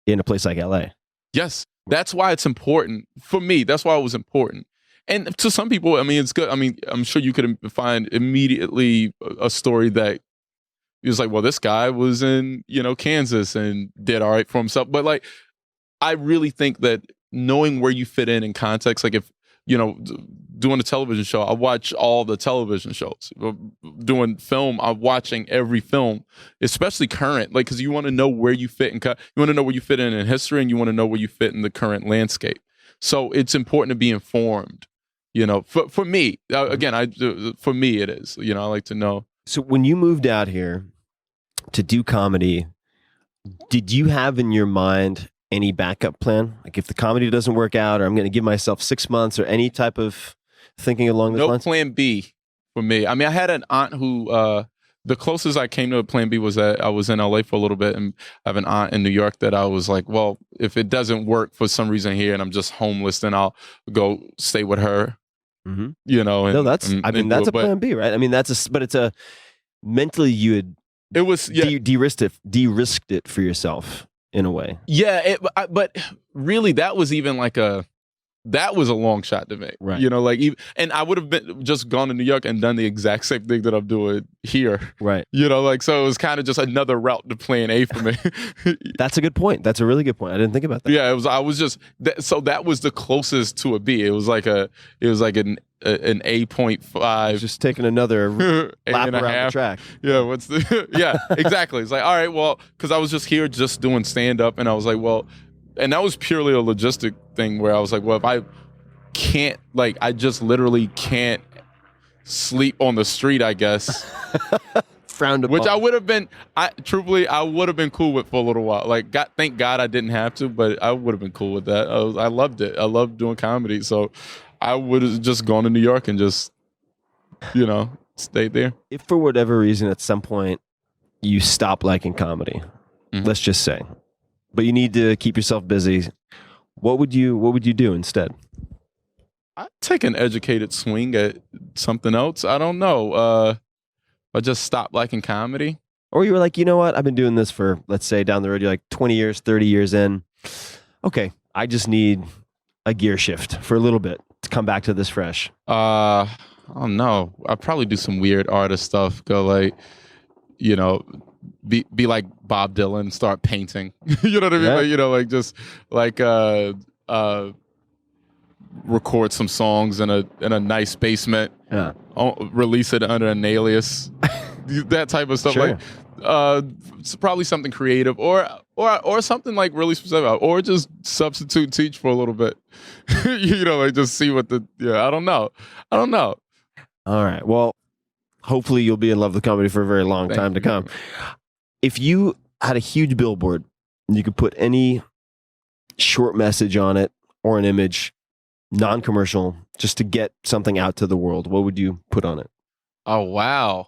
in a place like LA. Yes. That's why it's important. For me, that's why it was important. And to some people, I mean, it's good. I mean, I'm sure you could find immediately a story that was like, well, this guy was in, Kansas and did all right for himself. But like, I really think that knowing where you fit in context, like if, doing a television show, I watch all the television shows. Doing film, I'm watching every film, especially current, like, because you want to know where you fit you want to know where you fit in history, and you want to know where you fit in the current landscape. So it's important to be informed. For me, again, for me it is. I like to know. So when you moved out here to do comedy, did you have in your mind any backup plan? Like if the comedy doesn't work out, or I'm going to give myself 6 months, or any type of thinking along those lines? No plan B for me. I mean, I had an aunt who, the closest I came to a plan B was that I was in LA for a little bit, and I have an aunt in New York that I was like, well, if it doesn't work for some reason here and I'm just homeless, then I'll go stay with her. Mm-hmm. No, that's a plan B, right? I mean, but it's a mentally you had de-risked it for yourself in a way. Yeah, but really that was even like that was a long shot to make, right? And I would have been just gone to New York and done the exact same thing that I'm doing here, right? So it was kind of just another route to plan A for me. That's a good point. That's a really good point. I didn't think about that. Yeah, it was. I was just so that was the closest to a B. It was like an 8.5. Just taking another lap around the track. Yeah, exactly. It's like, all right, well, because I was just here just doing stand up, and I was like, well. And that was purely a logistic thing where I was like, well, if I can't, like, I just literally can't sleep on the street, I guess. Frowned upon. Which I would have been, truthfully, I would have been cool with for a little while. Like, thank God I didn't have to, but I would have been cool with that. I loved it. I loved doing comedy. So I would have just gone to New York and just, stayed there. If for whatever reason at some point you stop liking comedy, let's just say, but you need to keep yourself busy, what would you do instead? I'd take an educated swing at something else. I don't know. I just stopped liking comedy. Or you were like, you know what? I've been doing this for, let's say down the road, you're like 20 years, 30 years in. Okay, I just need a gear shift for a little bit to come back to this fresh. I don't know. I'd probably do some weird artist stuff. Go like, be like Bob Dylan, start painting. You know what I mean? Yeah. Like, just like record some songs in a nice basement. Yeah. Release it under an alias. That type of stuff. Sure. Like it's probably something creative or something like really specific, or just substitute teach for a little bit. Like just see what I don't know. All right. Well, hopefully you'll be in love with comedy for a very long time to come. If you had a huge billboard and you could put any short message on it or an image, non-commercial, just to get something out to the world, what would you put on it? Oh, wow.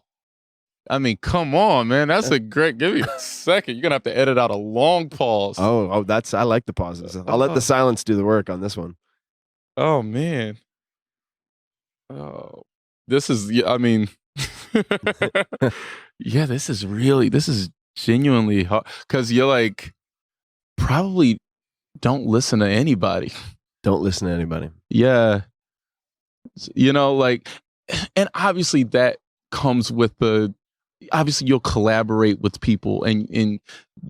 I mean, come on, man. That's a great, give me a second. You're going to have to edit out a long pause. Oh, I like the pauses. I'll let the silence do the work on this one. Oh, man. Oh, this is, I mean, yeah, this is genuinely hard because you're like, probably don't listen to anybody. Don't listen to anybody. Yeah. Like, and obviously that comes with obviously you'll collaborate with people and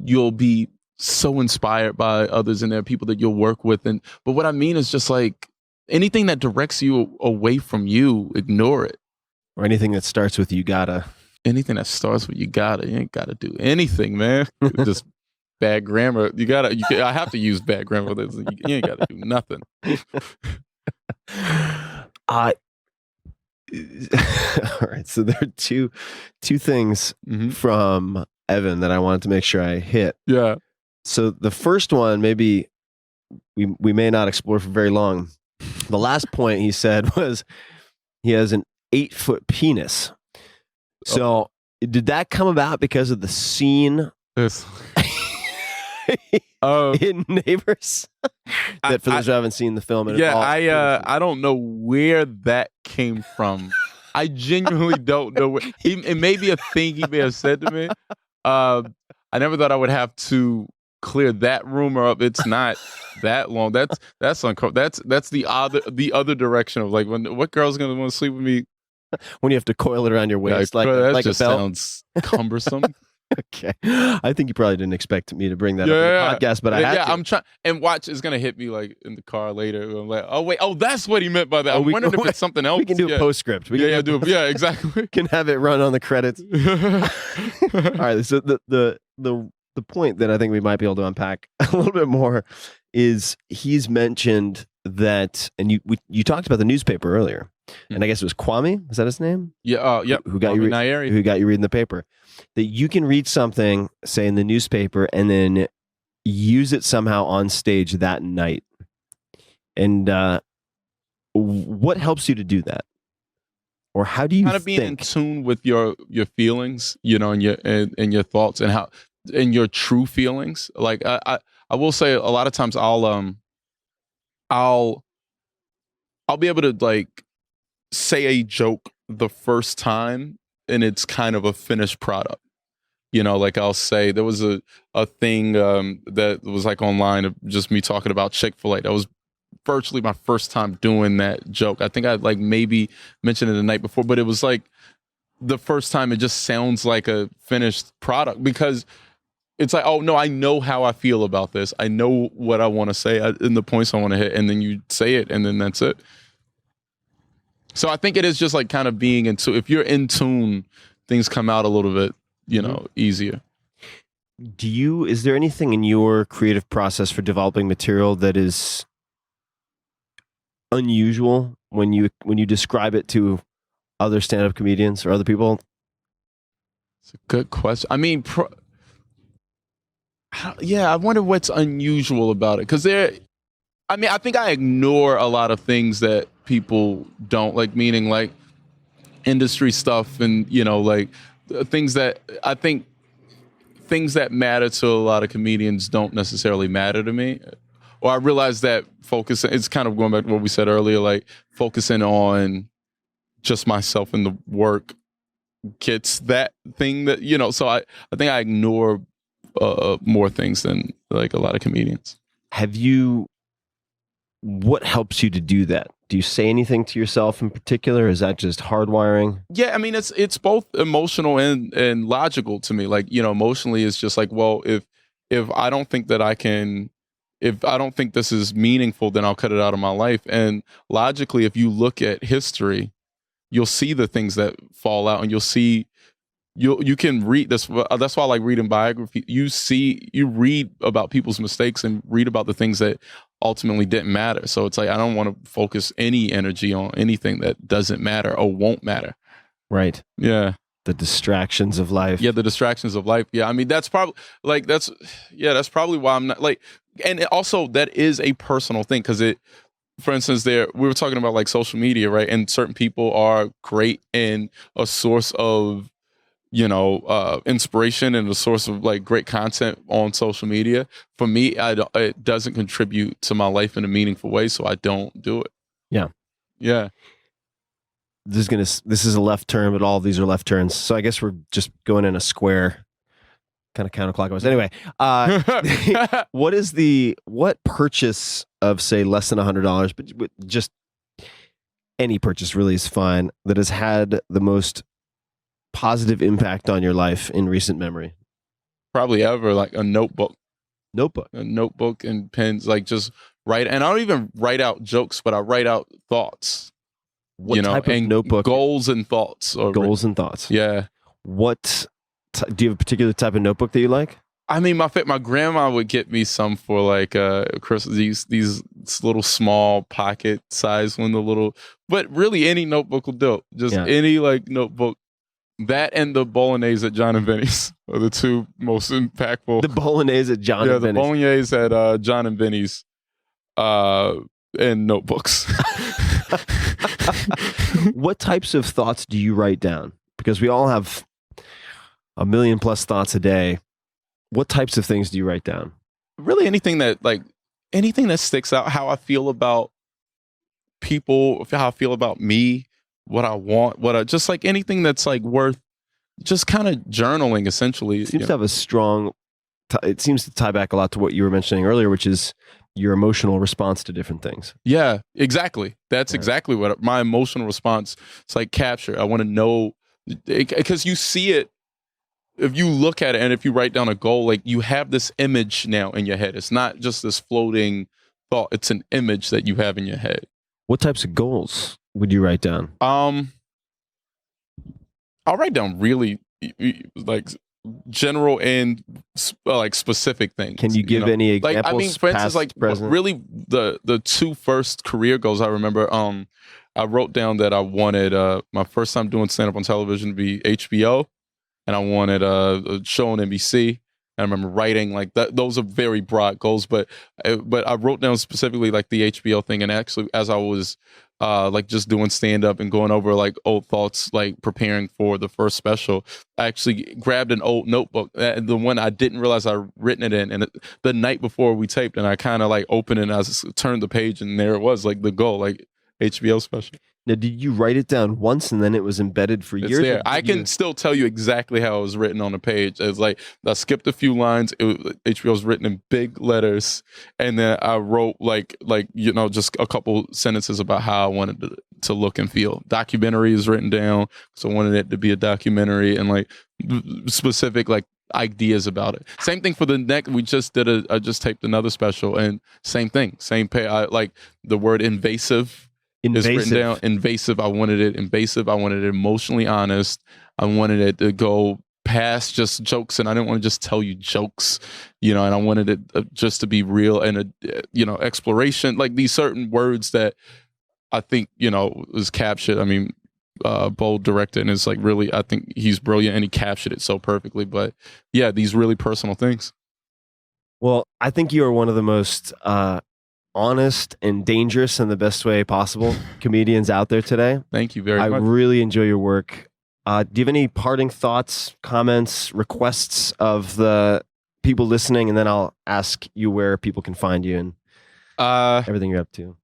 you'll be so inspired by others, and there are people that you'll work with. But what I mean is just like anything that directs you away from you, ignore it. Or anything that starts with you gotta. Anything that starts with you ain't gotta do anything, man. Just bad grammar. I have to use bad grammar. You ain't gotta do nothing. All right, so there are two things from Evan that I wanted to make sure I hit. Yeah. So the first one, maybe we may not explore for very long. The last point he said was he has an 8-foot penis. So did that come about because of the scene Yes. in Neighbors? That for those who haven't seen the film, I don't know where that came from. I genuinely don't know. It may be a thing he may have said to me. I never thought I would have to clear that rumor up. It's not that long. That's uncomfortable. That's the other direction of like what girl's gonna want to sleep with me when you have to coil it around your waist that like just a belt. Sounds cumbersome. Okay, I think you probably didn't expect me to bring that up in the podcast, but I had to. I'm trying, and watch it's gonna hit me like in the car later. I'm like, oh wait, that's what he meant by that. I'm wondering if it's something else. We can do a postscript. Yeah, exactly. We can have it run on the credits. All right, so the point that I think we might be able to unpack a little bit more is he's mentioned that, and you talked about the newspaper earlier, and I guess it was Kwame. Is that his name? Yeah. Yep. Who got you reading the paper? That you can read something, say in the newspaper, and then use it somehow on stage that night. And what helps you to do that? Or how do you kind of being in tune with your feelings, and your thoughts and your true feelings? Like I will say a lot of times I'll be able to like say a joke the first time and it's kind of a finished product. Like I'll say there was a thing that was like online of just me talking about Chick-fil-A. That was virtually my first time doing that joke. I think I like maybe mentioned it the night before, but it was like the first time it just sounds like a finished product because it's like, oh no, I know how I feel about this. I know what I want to say and the points I want to hit, and then you say it, and then that's it. So I think it is just like kind of being in tune. If you're in tune, things come out a little bit, easier. Is there anything in your creative process for developing material that is unusual when you describe it to other stand-up comedians or other people? It's a good question. I mean, I wonder what's unusual about it. Because I think I ignore a lot of things that people don't like, meaning like industry stuff and, like things that I think things that matter to a lot of comedians don't necessarily matter to me. Or I realize that it's kind of going back to what we said earlier, like focusing on just myself and the work gets that thing that, so I think I ignore more things than like a lot of comedians. What helps you to do that? Do you say anything to yourself in particular? Is that just hardwiring? Yeah, I mean, it's both emotional and logical to me. Like, emotionally it's just like, well, if I don't think that if I don't think this is meaningful, then I'll cut it out of my life. And logically, if you look at history, you'll see the things that fall out, and you can read this. That's why I like reading biography. You read about people's mistakes and read about the things that ultimately didn't matter. So it's like, I don't want to focus any energy on anything that doesn't matter or won't matter. Right. Yeah. The distractions of life. Yeah. The distractions of life. Yeah. I mean, that's probably that's probably why I'm not like, and also that is a personal thing. Cause for instance, we were talking about like social media, right? And certain people are great and a source of, inspiration and a source of like great content on social media. For me, it doesn't contribute to my life in a meaningful way, so I don't do it. Yeah. Yeah. This is a left turn, but all of these are left turns. So I guess we're just going in a square, kind of counterclockwise. Anyway, what purchase of say less than $100, but just any purchase really is fine, that has had the most positive impact on your life in recent memory? Probably ever, like a notebook and pens, like just write. And I don't even write out jokes, but I write out thoughts. What type of notebook? Goals and thoughts. Goals and thoughts. Yeah. Do you have a particular type of notebook that you like? I mean, my grandma would get me some for like Christmas. These little small pocket size one, but really any notebook will do. Just any like notebook. That and the bolognese at John and Vinny's are the two most impactful. The bolognese at John and Vinny's. The bolognese at John and Vinny's, and notebooks. What types of thoughts do you write down? Because we all have 1 million plus thoughts a day. What types of things do you write down? Really anything that sticks out, how I feel about people, how I feel about me, what I want, just like anything that's like worth just kind of journaling essentially. It seems to have a strong, it seems to tie back a lot to what you were mentioning earlier, which is your emotional response to different things. Yeah, exactly. That's exactly what my emotional response, it's like capture. I want to know, because you see it, if you look at it and if you write down a goal, like you have this image now in your head. It's not just this floating thought. It's an image that you have in your head. What types of goals would you write down? I'll write down really like general and like specific things. Can you give any examples? Like, I mean, for instance, past, like present? really the two first career goals I remember. I wrote down that I wanted my first time doing stand up on television to be HBO. And I wanted a show on NBC. I remember writing like that. Those are very broad goals, but I wrote down specifically like the HBO thing. And actually, as I was like just doing stand up and going over like old thoughts, like preparing for the first special, I actually grabbed an old notebook, the one I didn't realize I'd written it in, and the night before we taped, and I kind of like opened it and I just turned the page, and there it was, like the goal, like HBO special. Now, did you write it down once and then it was embedded for years? It's there. I can still tell you exactly how it was written on the page. It's like I skipped a few lines. HBO was written in big letters, and then I wrote like just a couple sentences about how I wanted to look and feel. Documentary is written down, so I wanted it to be a documentary, and like specific like ideas about it. Same thing for the next. I just taped another special, and same thing. Same pay. I like the word invasive. It's written down. Invasive. I wanted it invasive. I wanted it emotionally honest. I wanted it to go past just jokes, and I didn't want to just tell you jokes, and I wanted it just to be real and exploration. Like these certain words that I think was captured. I mean, Bo directed, and it's like really, I think he's brilliant, and he captured it so perfectly. But yeah, these really personal things. Well, I think you are one of the most honest and dangerous in the best way possible comedians out there today. Thank you very much. I really enjoy your work. Do you have any parting thoughts, comments, requests of the people listening? And then I'll ask you where people can find you and everything you're up to.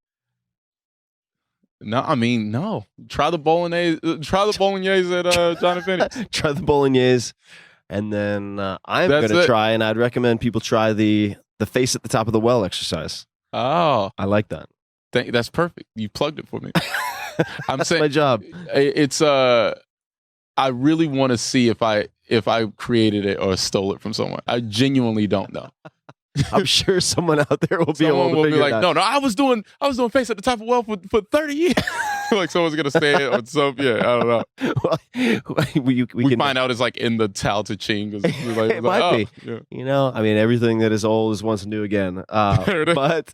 No, I mean, no. Try the bolognese at John and Vinny's. Try the bolognese. And then I'm going to try, and I'd recommend people try the face at the top of the well exercise. Oh, I like that. That's perfect. You plugged it for me. That's my job. It's I really want to see if I created it or stole it from someone. I genuinely don't know. I'm sure someone out there will be able to figure it out. No, I was doing face at the top of the well for 30 years. Like someone's gonna say it or something. Yeah, I don't know. Well, we can find out it's like in the Tao Te Ching. It might be. Yeah. I mean, everything that is old is once new again. But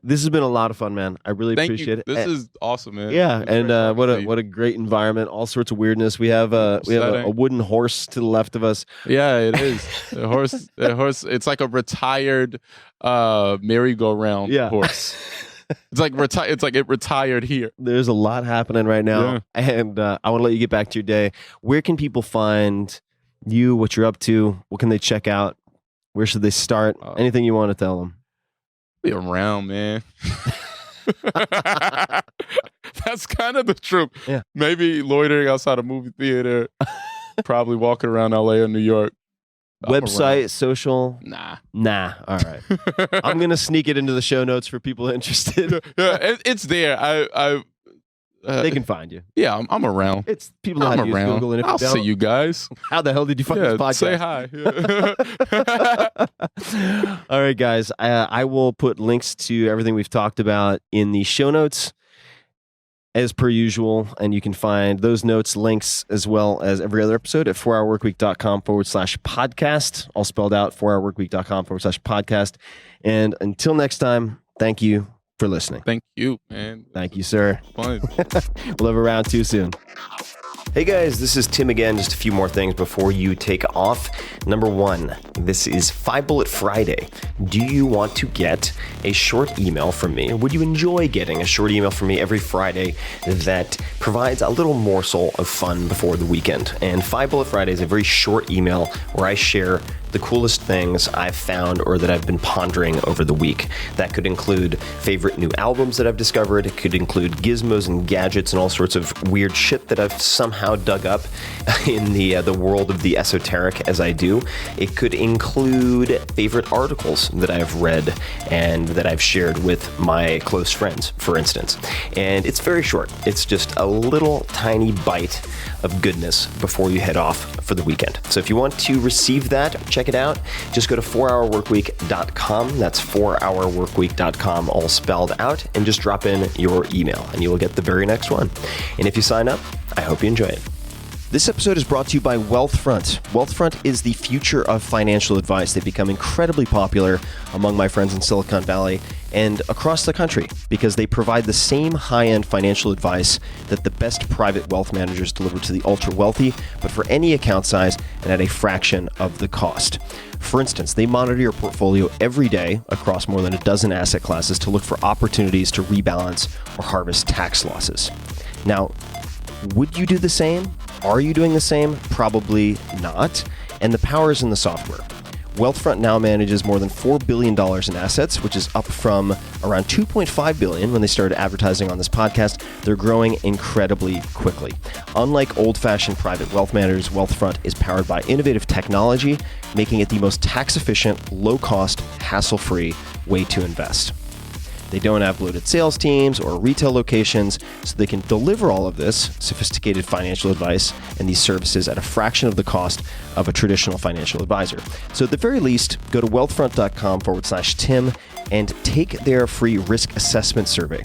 this has been a lot of fun, man. I really appreciate it. This is awesome, man. Yeah, and what a great environment. All sorts of weirdness. We have a wooden horse to the left of us. Yeah, it is. The horse. It's like a retired merry-go-round horse. It's like it retired here. There's a lot happening right now, and I want to let you get back to your day. Where can people find you? What you're up to? What can they check out? Where should they start? Anything you want to tell them? Be around, man. That's kind of the truth. Yeah. Maybe loitering outside a movie theater. Probably walking around LA or New York. Website, social? Nah. All right. I'm gonna sneak it into the show notes for people interested. Yeah, it's there. They can find you. Yeah, I'm around. It's people know how to use Google, and if I'll see you guys. How the hell did you find this podcast? Say hi. All right, guys. I will put links to everything we've talked about in the show notes. as per usual. And you can find those notes, links, as well as every other episode at 4hourworkweek.com/podcast, all spelled out, 4hourworkweek.com/podcast. And until next time, thank you for listening. Thank you, man. Thank you, sir. Fun. We'll have a round two soon. Hey guys, this is Tim again. Just a few more things before you take off. Number one, this is 5 Bullet Friday. Do you want to get a short email from me? Would you enjoy getting a short email from me every Friday that provides a little morsel of fun before the weekend? And 5 Bullet Friday is a very short email where I share the coolest things I've found or that I've been pondering over the week. That could include favorite new albums that I've discovered. It could include gizmos and gadgets and all sorts of weird shit that I've somehow dug up in the world of the esoteric as I do. It could include favorite articles that I've read and that I've shared with my close friends, for instance. And it's very short. It's just a little tiny bite of goodness before you head off for the weekend. So if you want to receive that, check it out. Just go to 4hourworkweek.com. That's 4hourworkweek.com, all spelled out, and just drop in your email and you will get the very next one. And if you sign up, I hope you enjoy it. This episode is brought to you by Wealthfront. Wealthfront is the future of financial advice. They've become incredibly popular among my friends in Silicon Valley and across the country because they provide the same high-end financial advice that the best private wealth managers deliver to the ultra-wealthy, but for any account size and at a fraction of the cost. For instance, they monitor your portfolio every day across more than a dozen asset classes to look for opportunities to rebalance or harvest tax losses. Now, would you do the same? Are you doing the same? Probably not. And the power is in the software. Wealthfront now manages more than $4 billion in assets, which is up from around $2.5 billion when they started advertising on this podcast. They're growing incredibly quickly. Unlike old-fashioned private wealth managers, Wealthfront is powered by innovative technology, making it the most tax-efficient, low-cost, hassle-free way to invest. They don't have bloated sales teams or retail locations, so they can deliver all of this sophisticated financial advice and these services at a fraction of the cost of a traditional financial advisor. So at the very least, go to wealthfront.com/Tim and take their free risk assessment survey.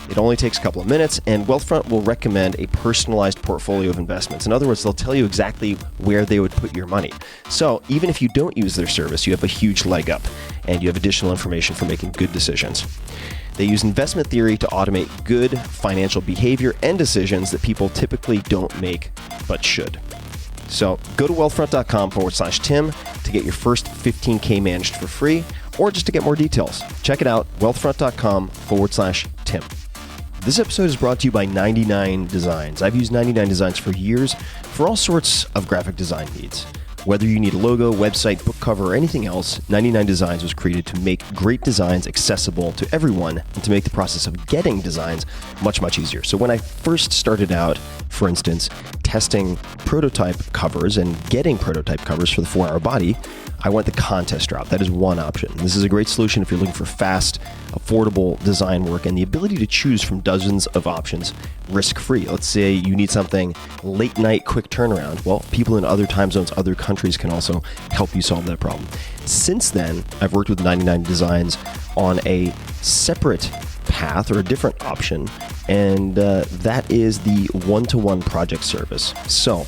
It only takes a couple of minutes, and Wealthfront will recommend a personalized portfolio of investments. In other words, they'll tell you exactly where they would put your money. So even if you don't use their service, you have a huge leg up, and you have additional information for making good decisions. They use investment theory to automate good financial behavior and decisions that people typically don't make, but should. So go to wealthfront.com/Tim to get your first 15K managed for free, or just to get more details. Check it out, wealthfront.com/Tim. This episode is brought to you by 99 Designs. I've used 99 Designs for years for all sorts of graphic design needs. Whether you need a logo, website, book cover, or anything else, 99 Designs was created to make great designs accessible to everyone and to make the process of getting designs much, much easier. So when I first started out, for instance, testing prototype covers and getting prototype covers for the 4-Hour Body, I went the contest route. That is one option. This is a great solution if you're looking for fast, affordable design work and the ability to choose from dozens of options risk-free. Let's say you need something late night, quick turnaround. Well, people in other time zones, other countries can also help you solve that problem. Since then, I've worked with 99 Designs on a separate path or a different option, and that is the one-to-one project service. So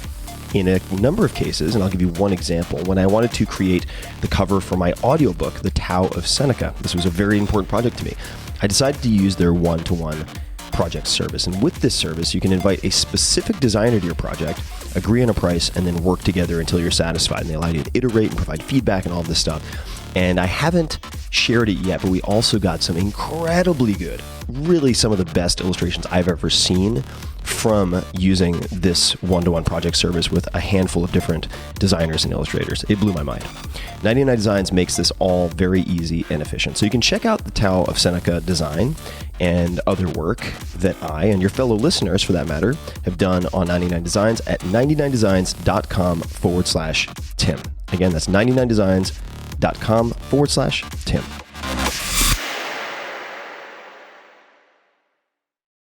in a number of cases, and I'll give you one example, when I wanted to create the cover for my audiobook, The Tao of Seneca, this was a very important project to me, I decided to use their one-to-one project service. And with this service, you can invite a specific designer to your project, agree on a price, and then work together until you're satisfied. And they allow you to iterate and provide feedback and all of this stuff. And I haven't shared it yet, but we also got some incredibly good, really some of the best illustrations I've ever seen from using this one-to-one project service with a handful of different designers and illustrators. It blew my mind. 99 Designs makes this all very easy and efficient. So you can check out the Tao of Seneca design and other work that I and your fellow listeners, for that matter, have done on 99 Designs at 99designs.com/Tim. Again, that's 99designs.com/Tim.